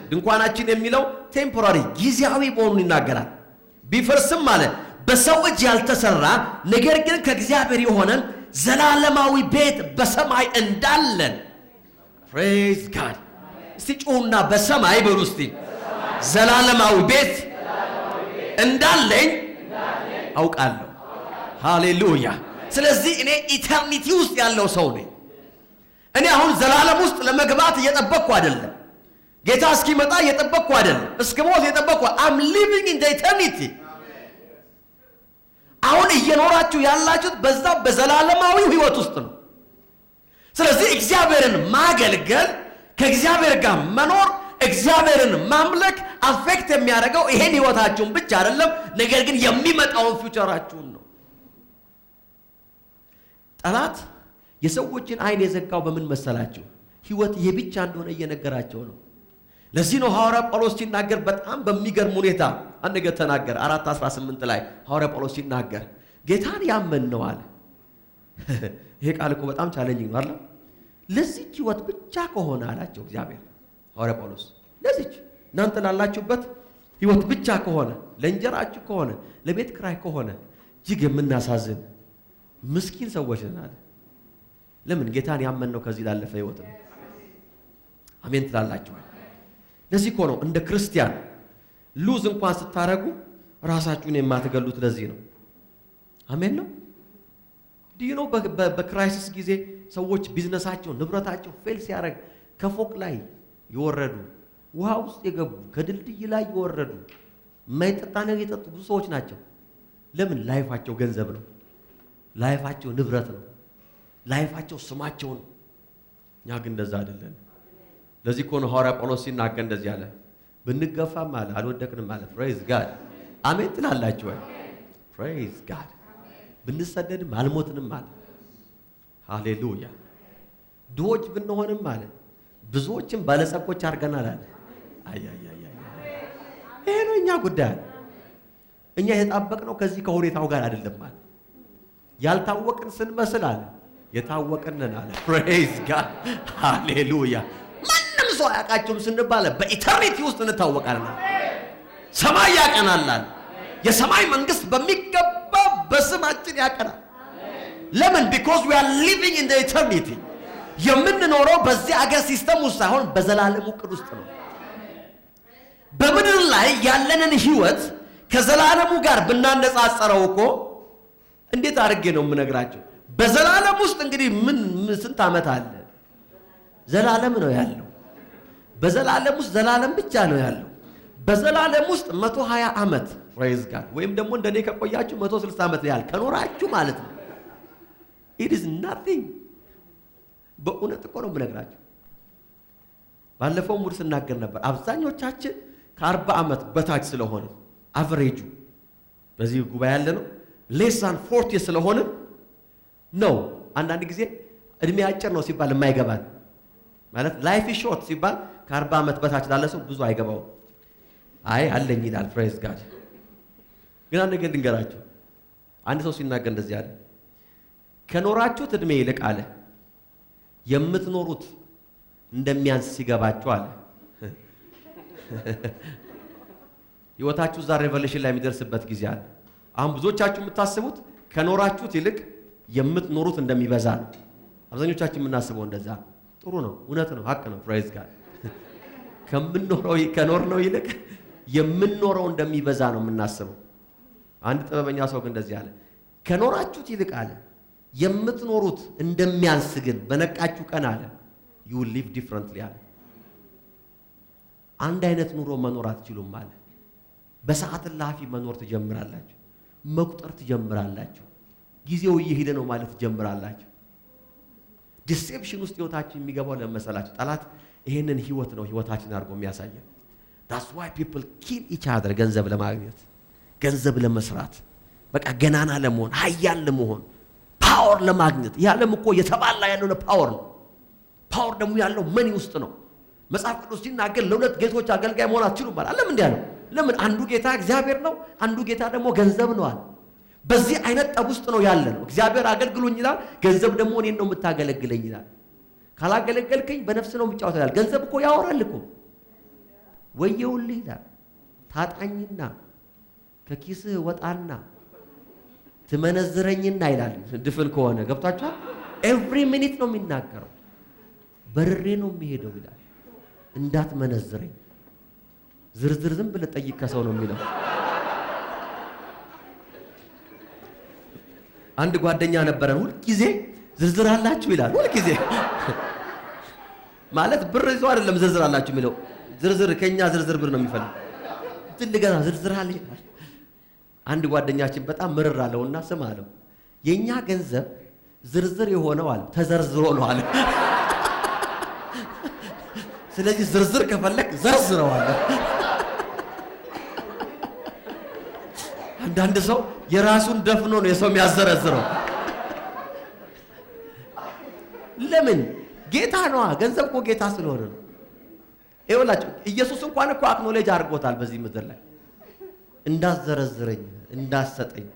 የሚለው ቴምፖራሪ ጊዜያዊ መሆኑን ይናገራል ቢፈርስም ማለት በሰው እጅ ያልተሰራ ነገር ግን ከእግዚአብሔር የሆነ ዘላለማዊ ቤት በሰማይ እንዳለን praise God እስቲ ጮና በሰማይ በሉ እስቲ ዘላለማዊ ቤት እንዳለኝ አውቃለሁ ሃሌሉያ ስለዚህ እኔ ኢተርኒቲ ውስጥ ያለው ሰው ነኝ እኔ አሁን ዘላለም ውስጥ ለመግባት እየጠበቅኩ አይደለም ጌታ እስኪመጣ እየጠበቅኩ አይደለም እስከሞት እየጠበቅኩ I'm living in the eternity አሁን እየኖራችሁ ያላችሁት በዛ በዘላለማዊ ህይወት ውስጥ ነው ስለዚህ እግዚአብሔርን ማገልገል ከእግዚአብሔር ጋር መኖር እግዚአብሔርን ማምለክ አፌክት የሚያደርገው ይሄን ህይወታችሁን ብቻ አይደለም ነገር ግን የሚመጣውን ፊውቸራችሁን ነው ጠላት የሰዎችን አይን የዘጋው በምን መሰላችሁ ህይወት ይሄ ብቻ እንደሆነ እየነገራቸው ነው ለዚህ ነው ሐዋርያ ጳውሎስ ሲናገር በጣም በሚገርም ሁኔታ አንድ ነገር ተናገረ 4:18 ላይ ሐዋርያ ጳውሎስ ሲናገር ጌታን ያመን ነው አለ ይሄ ቃል እኮ በጣም ቻሌንጂንግ ነው አይደል ለዚህ ህይወት ብቻ ከሆነ አላቸው እግዚአብሔር ሐዋርያ ጳውሎስ ለዚህ እናንተ ላላችሁበት ህይወት ብቻ ከሆነ ለእንጀራችሁ ከሆነ ለቤት ክራይ ከሆነ እጅግ የምናሳዝን ምስኪን ሰዎች ነን አለ ለምን ጌታን ያመን ነው ከዚህ ላለፈ ህይወት ነው አሜን ትላላችሁ ለዚህ እኮ ነው እንደ ክርስቲያን ሉዝ እንኳን ስታረጉ ራሳችሁን የማትገሉት ለዚህ ነው አሜን ነው ዲዩ ነው በክራይሲስ ጊዜ ሰዎች ቢዝነሳቸው ንብረታቸው ፌል ሲያደርግ ከፎቅ ላይ ይወረዱ ውሃ ውስጥ የገቡ ከድልድይ ላይ ይወረዱ የማይጠጣ ነገር የጠጡ ብዙ ሰዎች ናቸው ለምን ላይፋቸው ገንዘብ ነው ላይፋቸው ንብረት ነው ላይፋቸው ስማቸው ነው እኛ ግን እንደዛ አይደለም ለዚህ እኮ ነው ሐዋርያ ጳውሎስ ሲናገር እንደዚህ አለ ብንገፋም አለ አልወደቅንም አለ praise God አሜን ትላላችሁ praise God ብንሰደድም አልሞትንም አለ ሃሌሉያ ድሆች ብንሆንም አለ ብዙዎችን ባለጸጎች አድርገናል አለ ይሄ ነው እኛ ጉዳይ እኛ የጣበቅነው ከዚህ ከሁኔታው ጋር አይደለም አለ ያልታወቅን ስንመስል አለ የታወቅነን አለ praise God ሃሌሉያ ማንም ሰው ያቃችሁም ስንባለ በኢተርኒቲ ውስጥ እንታወቃለን ሰማይ ያቀናናል የሰማይ መንግስት በሚገባ በስማችን ያቀናል ለምን because we are living in the eternity የምንኖረው በዚህ አገር ሲስተም ውስጥ ሳይሆን በዘላለም ዕቅድ ውስጥ ነው በምድር ላይ ያለንን ህይወት ከዘላለሙ ጋር ብናነጻጸረው እኮ እንዴት አድርጌ ነው የምነግራችሁ በዘላለም ውስጥ እንግዲህ ምን ስንት ዓመት አለ ዘላለም ነው ያለው በዘላለም ውስጥ ዘላለም ብቻ ነው ያለው በዘላለም ውስጥ 120 ዓመት praise God ወይም ደግሞ እንደኔ ከቆያችሁ 160 ዓመት ያህል ከኖራችሁ ማለት ነው it is nothing በእውነት እኮ ነው የምነግራችሁ ባለፈው ሙር ስናገር ነበር አብዛኞቻችን ከ40 ዓመት በታች ስለሆነ አቨሬጁ በዚህ ጉባኤ ያለ ነው less than 40 ስለሆነ ነው አንዳንድ ጊዜ እድሜ አጭር ነው ሲባል የማይገባን ማለት ላይፍ ኢዝ ሾርት ሲባል ከ40 ዓመት በታች ላለ ሰው ብዙ አይገባው አይ አለኝ ይላል praise God ግን አንድ ነገር ልንገራችሁ። አንድ ሰው ሲናገር እንደዚህ አለ፣ ከኖራችሁት እድሜ ይልቅ አለ የምትኖሩት እንደሚያንስ ሲገባችሁ አለ። ህይወታችሁ ዛሬ ሬቨሌሽን ላይ የሚደርስበት ጊዜ አለ። አሁን ብዙዎቻችሁ የምታስቡት ከኖራችሁት ይልቅ የምትኖሩት እንደሚበዛ ነው። አብዛኞቻችን የምናስበው እንደዛ ነው። ጥሩ ነው፣ እውነት ነው፣ ሀቅ ነው። ፕሬዝ ጋድ ከኖርነው ይልቅ የምንኖረው እንደሚበዛ ነው የምናስበው። አንድ ጥበበኛ ሰው ግን እንደዚህ አለ፣ ከኖራችሁት ይልቅ አለ የምትኖሩት እንደሚያንስ ግን በነቃችሁ ቀን አለ you will live differently አለ። አንድ አይነት ኑሮ መኖር አትችሉም አለ። በሰዓት ላፊ መኖር ትጀምራላችሁ፣ መቁጠር ትጀምራላችሁ፣ ጊዜው እየሄደ ነው ማለት ትጀምራላችሁ። ዲሴፕሽን ውስጥ ህይወታችሁ የሚገባው ለመሰላችሁ ጠላት ይሄንን ህይወት ነው ህይወታችን አድርጎ የሚያሳየን። that's why people kill each other ገንዘብ ለማግኘት፣ ገንዘብ ለመስራት፣ በቃ ገናና ለመሆን፣ ሀያል ለመሆን፣ ፓወር ለማግኘት። ያለም እኮ የተባላ ያለው ለፓወር ነው። ፓወር ደግሞ ያለው መኒ ውስጥ ነው። መጽሐፍ ቅዱስ ሲናገር ለሁለት ጌቶች አገልጋይ መሆን አትችሉም ማለት ለምን እንዲያ ነው? ለምን? አንዱ ጌታ እግዚአብሔር ነው፣ አንዱ ጌታ ደግሞ ገንዘብ ነው አለ። በዚህ አይነት ጠብ ውስጥ ነው ያለ ነው። እግዚአብሔር አገልግሉኝ ይላል፣ ገንዘብ ደግሞ እኔን ነው የምታገለግለኝ ይላል። ካላገለገልከኝ በነፍስ ነው የምጫወተው ይላል። ገንዘብ እኮ ያወራል እኮ። ወየውልህ ይላል፣ ታጣኝና ከኪስህ ወጣና ትመነዝረኝና ይላል። ድፍን ከሆነ ገብታችኋል? ኤቭሪ ሚኒት ነው የሚናገረው። በርሬ ነው የሚሄደው ይላል። እንዳትመነዝረኝ ዝርዝር ዝም ብለህ ጠይቅ ከሰው ነው የሚለው። አንድ ጓደኛ ነበረን፣ ሁልጊዜ ዝርዝር አላችሁ ይላል። ሁልጊዜ ማለት ብር ይዞ አይደለም ዝርዝር አላችሁ የሚለው፣ ዝርዝር ከኛ ዝርዝር ብር ነው የሚፈልግ። ትልገና ዝርዝር አለ ይላል። አንድ ጓደኛችን በጣም ምርር አለውና ስም አለው፣ የኛ ገንዘብ ዝርዝር የሆነው አለ ተዘርዝሮ ነው አለ። ስለዚህ ዝርዝር ከፈለክ ዘርዝረው አለ። አንዳንድ ሰው የራሱን ደፍኖ ነው የሰው የሚያዘረዝረው። ለምን? ጌታ ነዋ። ገንዘብ እኮ ጌታ ስለሆነ ነው። ይኸውላችሁ ኢየሱስ እንኳን እኮ አክኖሌጅ አድርጎታል በዚህ ምድር ላይ። እንዳትዘረዝረኝ፣ እንዳትሰጠኝ፣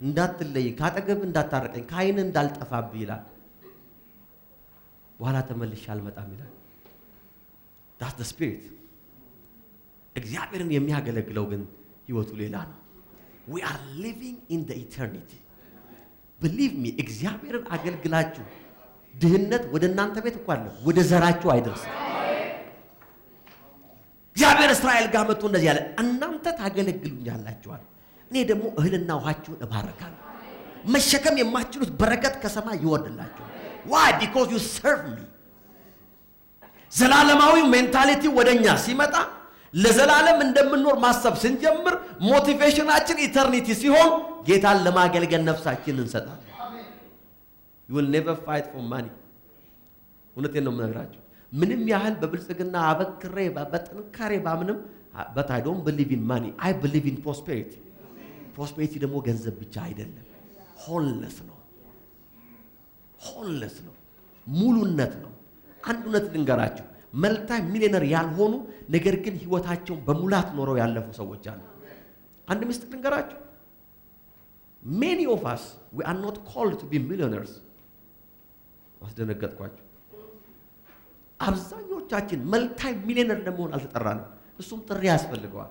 እንዳትለይ፣ ካጠገብ እንዳታረቀኝ፣ ከዓይን እንዳልጠፋብህ ይላል። በኋላ ተመልሼ አልመጣም ይላል። that's the spirit። እግዚአብሔርን የሚያገለግለው ግን ህይወቱ ሌላ ነው። we are living in the eternity። believe me እግዚአብሔርን አገልግላችሁ ድህነት ወደ እናንተ ቤት እንኳን አለ ወደ ዘራችሁ አይደርስም። እግዚአብሔር እስራኤል ጋር መጥቶ እንደዚህ ያለ እናንተ ታገለግሉኛላችሁ፣ እኔ ደግሞ እህልና ውሃችሁን እባርካለሁ። መሸከም የማትችሉት በረከት ከሰማይ ይወርድላችኋል። why? because you serve me። ዘላለማዊው ሜንታሊቲ ወደኛ ሲመጣ ለዘላለም እንደምንኖር ማሰብ ስንጀምር ሞቲቬሽናችን ኢተርኒቲ ሲሆን ጌታን ለማገልገል ነፍሳችንን እንሰጣለን። you will never fight for money። እውነቴን ነው የምነግራችሁ። ምንም ያህል በብልጽግና አበክሬ በጥንካሬ ባምንም but I don't believe in money። I believe in prosperity። prosperity ደግሞ ገንዘብ ብቻ አይደለም፣ wholeness ነው። wholeness ነው፣ ሙሉነት ነው። አንድ እውነት ልንገራችሁ፣ መልታይ ሚሊዮነር ያልሆኑ ነገር ግን ህይወታቸውን በሙላት ኖረው ያለፉ ሰዎች አሉ። አንድ ምስጢር ልንገራችሁ፣ many of us we are not called to be millionaires። አስደነገጥኳችሁ። አብዛኞቻችን መልታይ ሚሊዮነር ለመሆን አልተጠራንም። እሱም ጥሪ ያስፈልገዋል።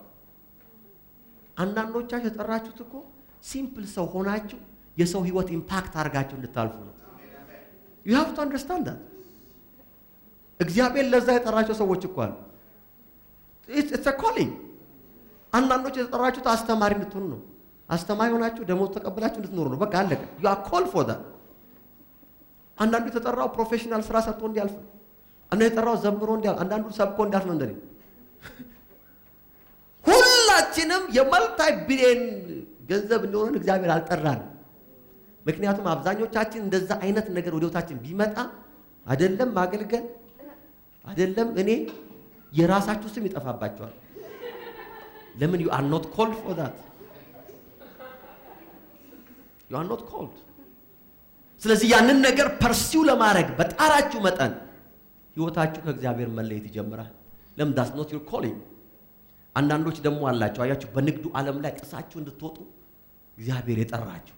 አንዳንዶቻችሁ የተጠራችሁት እኮ ሲምፕል ሰው ሆናችሁ የሰው ህይወት ኢምፓክት አድርጋችሁ እንድታልፉ ነው። you have to understand that። እግዚአብሔር ለዛ የጠራቸው ሰዎች እኮ አሉ። it's a calling። አንዳንዶች የተጠራችሁት አስተማሪ እንድትሆኑ ነው። አስተማሪ ሆናችሁ ደሞዝ ተቀብላችሁ እንድትኖሩ ነው። በቃ አለቀ። you are called for that። አንዳንዱ የተጠራው ፕሮፌሽናል ስራ ሰርቶ እንዲያልፍ ነው። አንዳንዱ የተጠራው ዘምሮ እንዲያልፍ፣ አንዳንዱ ሰብኮ እንዲያልፍ ነው። እንደኔ ሁላችንም የመልታይ ቢሊየን ገንዘብ እንደሆነ እግዚአብሔር አልጠራንም። ምክንያቱም አብዛኞቻችን እንደዛ አይነት ነገር ወደ ህይወታችን ቢመጣ አይደለም ማገልገል አይደለም እኔ የራሳችሁ ስም ይጠፋባቸዋል። ለምን? you are not called for that። you are not called። ስለዚህ ያንን ነገር ፐርሲው ለማድረግ በጣራችሁ መጠን ህይወታችሁ ከእግዚአብሔር መለየት ይጀምራል። ለምን? that's not your calling። አንዳንዶች ደግሞ አላችሁ አያችሁ በንግዱ ዓለም ላይ ጥሳችሁ እንድትወጡ እግዚአብሔር የጠራችሁ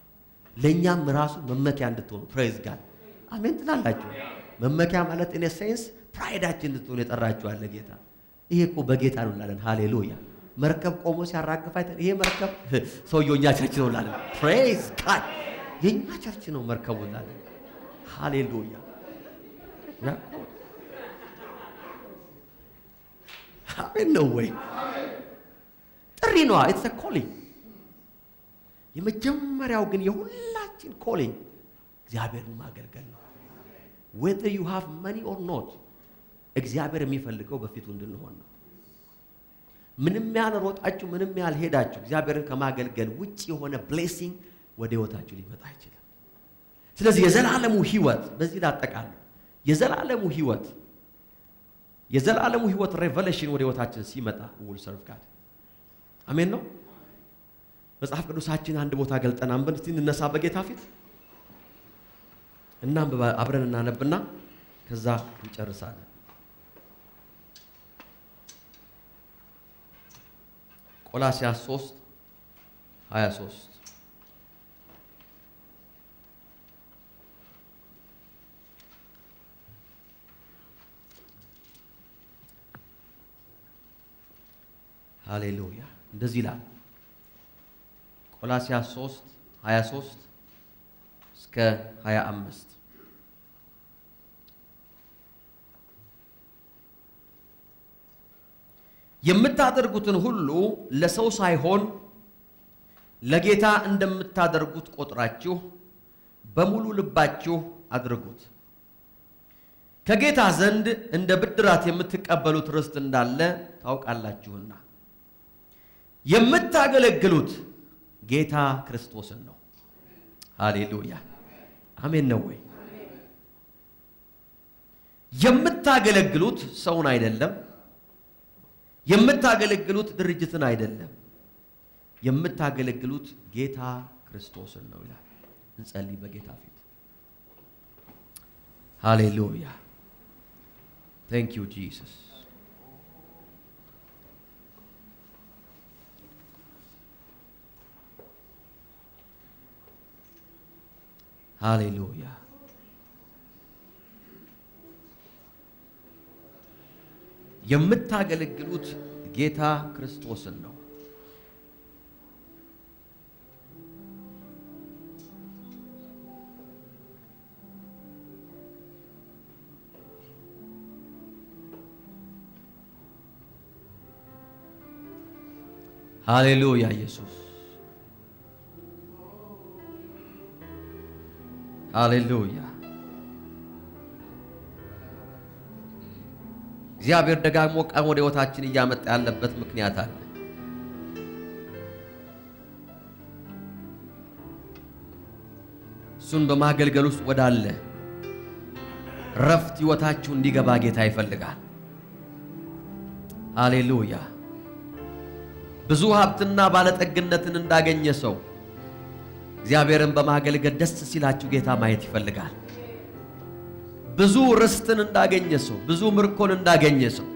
ለኛም ራሱ መመኪያ እንድትሆኑ ፕሬዝ ጋድ አሜን ትላላችሁ መመኪያ ማለት ኢን ሴንስ ፕራይዳችን እንድትሆኑ የጠራችሁ አለ ጌታ ይሄ እኮ በጌታ ነው እንላለን ሃሌሉያ መርከብ ቆሞ ሲያራግፍ አይተን ይሄ መርከብ ሰውየው እኛ ቸርች ነው እንላለን ፕሬዝ ጋድ የኛ ቸርች ነው መርከቡ እንላለን ሃሌሉያ ያቆ አሜን ነው ወይ ጥሪ ነው ኢትስ አ ኮሊንግ የመጀመሪያው ግን የሁላችን ኮሊንግ እግዚአብሔርን ማገልገል ነው whether you have money or not እግዚአብሔር የሚፈልገው በፊቱ እንድንሆን ነው ምንም ያህል ሮጣችሁ ምንም ያህል ሄዳችሁ እግዚአብሔርን ከማገልገል ውጪ የሆነ ብሌሲንግ ወደ ህይወታችሁ ሊመጣ አይችልም ስለዚህ የዘላለሙ ህይወት በዚህ ላጠቃል የዘላለሙ ህይወት ሬቨሌሽን ወደ ህይወታችን ሲመጣ will serve God አሜን ነው መጽሐፍ ቅዱሳችን አንድ ቦታ ገልጠን አንበን እስቲ እንነሳ በጌታ ፊት እና አብረን እናነብና ከዛ እንጨርሳለን ቆላስይስ 3:23 ሃሌሉያ እንደዚህ ይላል ቆላስይስ 3:23 እስከ 25 የምታደርጉትን ሁሉ ለሰው ሳይሆን ለጌታ እንደምታደርጉት ቆጥራችሁ በሙሉ ልባችሁ አድርጉት ከጌታ ዘንድ እንደ ብድራት የምትቀበሉት ርስት እንዳለ ታውቃላችሁና የምታገለግሉት ጌታ ክርስቶስን ነው ሃሌሉያ አሜን ነው ወይ የምታገለግሉት ሰውን አይደለም የምታገለግሉት ድርጅትን አይደለም የምታገለግሉት ጌታ ክርስቶስን ነው ይላል እንጸልይ በጌታ ፊት ሃሌሉያ thank you Jesus ሃሌሉያ የምታገለግሉት ጌታ ክርስቶስን ነው ሃሌሉያ ኢየሱስ ሃሌሉያ እግዚአብሔር ደጋግሞ ቀን ወደ ህይወታችን እያመጣ ያለበት ምክንያት አለ እሱን በማገልገል ውስጥ ወዳለ ረፍት ህይወታችሁ እንዲገባ ጌታ ይፈልጋል ሃሌሉያ ብዙ ሀብትና ባለጠግነትን እንዳገኘ ሰው እግዚአብሔርን በማገልገል ደስ ሲላችሁ ጌታ ማየት ይፈልጋል ብዙ ርስትን እንዳገኘ ሰው ብዙ ምርኮን እንዳገኘ ሰው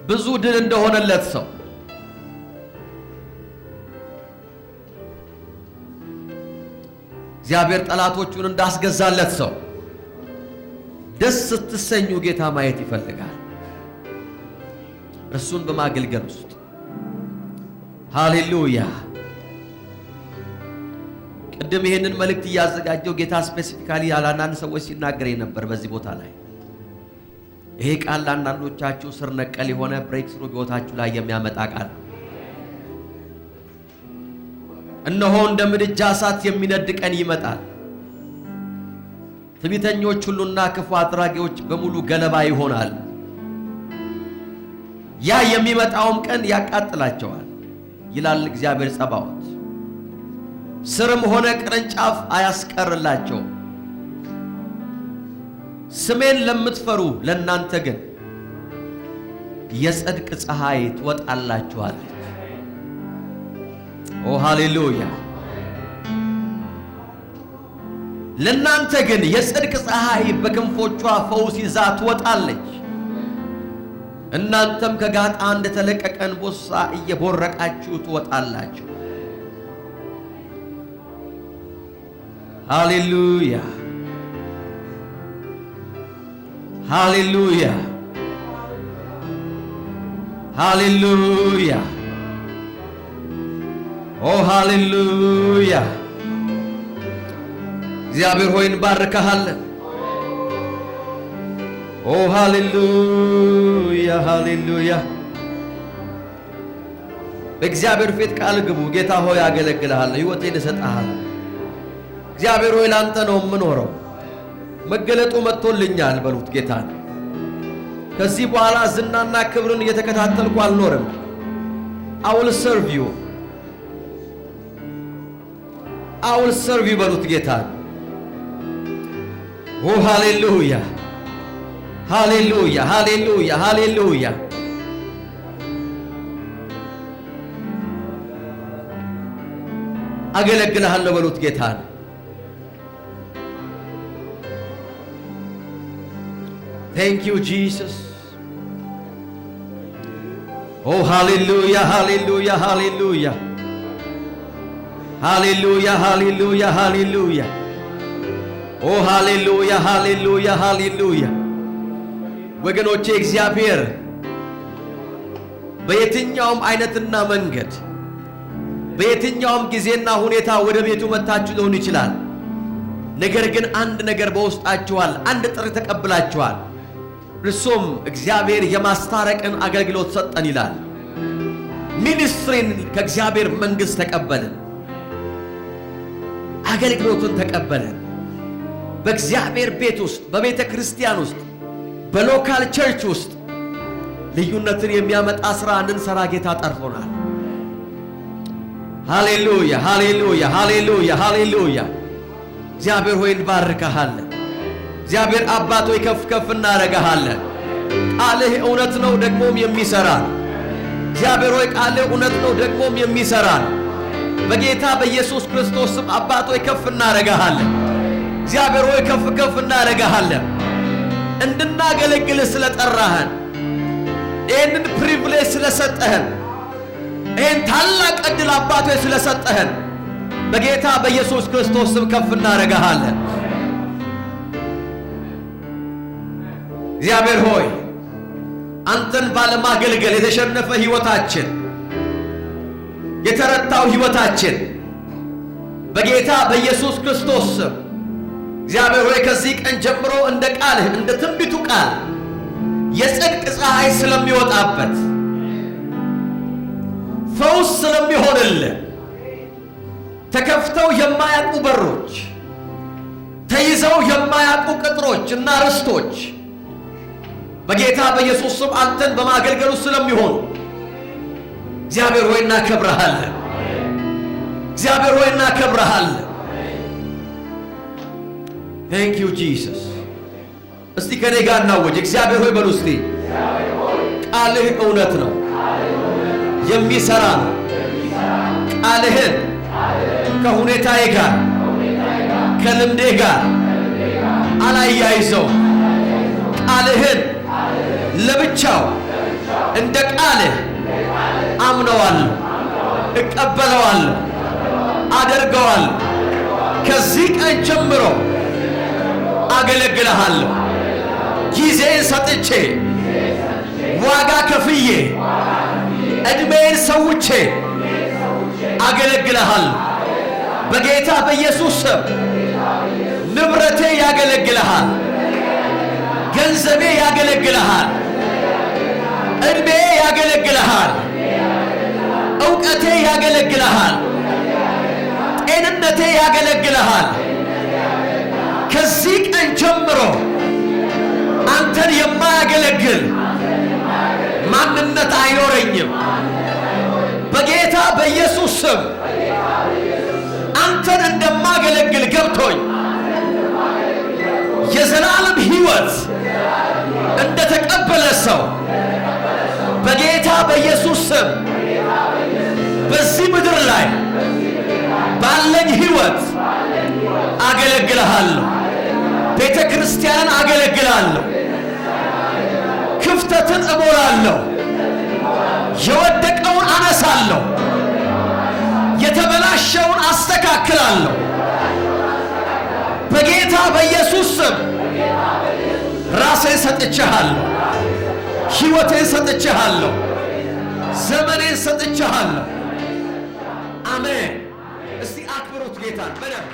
ብዙ ድል እንደሆነለት ሰው እግዚአብሔር ጠላቶቹን እንዳስገዛለት ሰው ደስ ስትሰኙ ጌታ ማየት ይፈልጋል እርሱን በማገልገል ውስጥ ሃሌሉያ ቅድም ይሄንን መልእክት ያዘጋጀው ጌታ ስፔሲፊካሊ ያላናን ሰዎች ሲናገረኝ ነበር በዚህ ቦታ ላይ ይሄ ቃል ለአንዳንዶቻችሁ ስር ነቀል የሆነ ብሬክ ስሩ ህይወታችሁ ላይ የሚያመጣ ቃል እነሆ እንደ ምድጃ እሳት የሚነድ ቀን ይመጣል ትዕቢተኞች ሁሉና ክፉ አድራጊዎች በሙሉ ገለባ ይሆናል ያ የሚመጣውም ቀን ያቃጥላቸዋል ይላል እግዚአብሔር ጸባዖት ስርም ሆነ ቅርንጫፍ አያስቀርላቸው ስሜን ለምትፈሩ ለናንተ ግን የጽድቅ ፀሐይ ትወጣላችኋለች ኦ ሃሌሉያ ለናንተ ግን የጽድቅ ፀሐይ በክንፎቿ ፈውስ ይዛ ትወጣለች እናንተም ከጋጣ እንደተለቀቀ አንበሳ እየቦረቃችሁ ትወጣላችሁ። ሃሌሉያ ሃሌሉያ ሃሌሉያ ኦ ሃሌሉያ። እግዚአብሔር ሆይ እንባርካለን። ኦ ሃሌሉያ ሃሌሉያ። በእግዚአብሔር ፊት ቃል ግቡ። ጌታ ሆይ አገለግልሃለሁ፣ ሕይወቴን እሰጥሃለሁ። እግዚአብሔር ሆይ ላንተ ነው የምኖረው፣ መገለጡ መጥቶልኛል በሉት ጌታን። ከዚህ በኋላ ዝናና ክብርን እየተከታተልኩ አልኖርም። I will serve you I will serve you በሉት ጌታን። ኦ ሃሌሉያ ሃሌሉያ ሃሌሉያ ሃሌሉያ። አገለግልሃለሁ በሉት ጌታን። Thank you Jesus. Oh hallelujah hallelujah hallelujah hallelujah hallelujah hallelujah. Oh hallelujah hallelujah hallelujah. ወገኖቼ እግዚአብሔር በየትኛውም አይነትና መንገድ በየትኛውም ጊዜና ሁኔታ ወደ ቤቱ መታችሁ ሊሆን ይችላል። ነገር ግን አንድ ነገር በውስጣችኋል፣ አንድ ጥሪ ተቀብላችኋል። እርሱም እግዚአብሔር የማስታረቅን አገልግሎት ሰጠን ይላል። ሚኒስትሪን ከእግዚአብሔር መንግሥት ተቀበልን፣ አገልግሎትን ተቀበልን። በእግዚአብሔር ቤት ውስጥ፣ በቤተ ክርስቲያን ውስጥ፣ በሎካል ቸርች ውስጥ ልዩነትን የሚያመጣ ሥራ እንድንሠራ ጌታ ጠርቶናል። ሃሌሉያ ሃሌሉያ ሃሌሉያ ሃሌሉያ። እግዚአብሔር ሆይ እንባርካለን። እግዚአብሔር አባት ሆይ ከፍ ከፍ እናረጋለን። ቃልህ እውነት ነው ደግሞም የሚሰራ። እግዚአብሔር ሆይ ቃልህ እውነት ነው ደግሞም የሚሰራ። በጌታ በኢየሱስ ክርስቶስ ስም አባት ሆይ ከፍ እናረጋለን። እግዚአብሔር ሆይ ከፍ ከፍ እናረጋለን። እንድናገለግልህ ስለጠራህን፣ ይህንን ፕሪቪሌጅ ስለሰጠህን፣ ይህን ታላቅ ዕድል አባት ሆይ ስለሰጠህን በጌታ በኢየሱስ ክርስቶስ ስም ከፍ እናረጋለን። እግዚአብሔር ሆይ አንተን ባለማገልገል የተሸነፈ ሕይወታችን፣ የተረታው ሕይወታችን በጌታ በኢየሱስ ክርስቶስ ስም እግዚአብሔር ሆይ ከዚህ ቀን ጀምሮ እንደ ቃልህ እንደ ትንቢቱ ቃል የጽድቅ ፀሐይ ስለሚወጣበት፣ ፈውስ ስለሚሆንልን፣ ተከፍተው የማያውቁ በሮች፣ ተይዘው የማያውቁ ቅጥሮች እና ርስቶች በጌታ በኢየሱስ ስም አንተን በማገልገሉ ስለሚሆኑ እግዚአብሔር ሆይ እናከብረሃለን። እግዚአብሔር ሆይ እናከብረሃለን። Thank you Jesus. እስቲ ከኔ ጋር እናወጅ። እግዚአብሔር ሆይ በሉ እስቲ። ቃልህ እውነት ነው፣ የሚሰራ ነው። ቃልህን ከሁኔታዬ ጋር ከልምዴ ጋር አላያይዘው። ቃልህን ለብቻው እንደ ቃልህ አምነዋለሁ፣ እቀበለዋለሁ፣ አደርገዋለሁ። ከዚህ ቀን ጀምሮ አገለግልሃለሁ። ጊዜን ሰጥቼ ዋጋ ከፍዬ ዕድሜን ሰውቼ አገለግልሃለሁ። በጌታ በኢየሱስ ስም ንብረቴ ያገለግልሃል፣ ገንዘቤ ያገለግልሃል፣ ዕድሜ ያገለግልሃል፣ ዕውቀቴ ያገለግልሃል፣ ጤንነቴ ያገለግልሃል። ከዚህ ቀን ጀምሮ አንተን የማያገለግል ማንነት አይኖረኝም። በጌታ በኢየሱስ ስም አንተን እንደማገለግል ገብቶኝ የዘላለም ሕይወት እንደተቀበለ ሰው በጌታ በኢየሱስ ስም በዚህ ምድር ላይ ባለኝ ሕይወት አገለግልሃለሁ። ቤተ ክርስቲያንን አገለግላለሁ። ክፍት ክፍተትን እሞላለሁ፣ የወደቀውን አነሳለሁ፣ የተበላሸውን አስተካክላለሁ። በጌታ በኢየሱስ ስም ራሴን ሰጥቼሃለሁ፣ ሕይወቴን ሰጥቼሃለሁ፣ ዘመኔን ሰጥቼሃለሁ። አሜን። እስቲ አክብሩት ጌታን በደንብ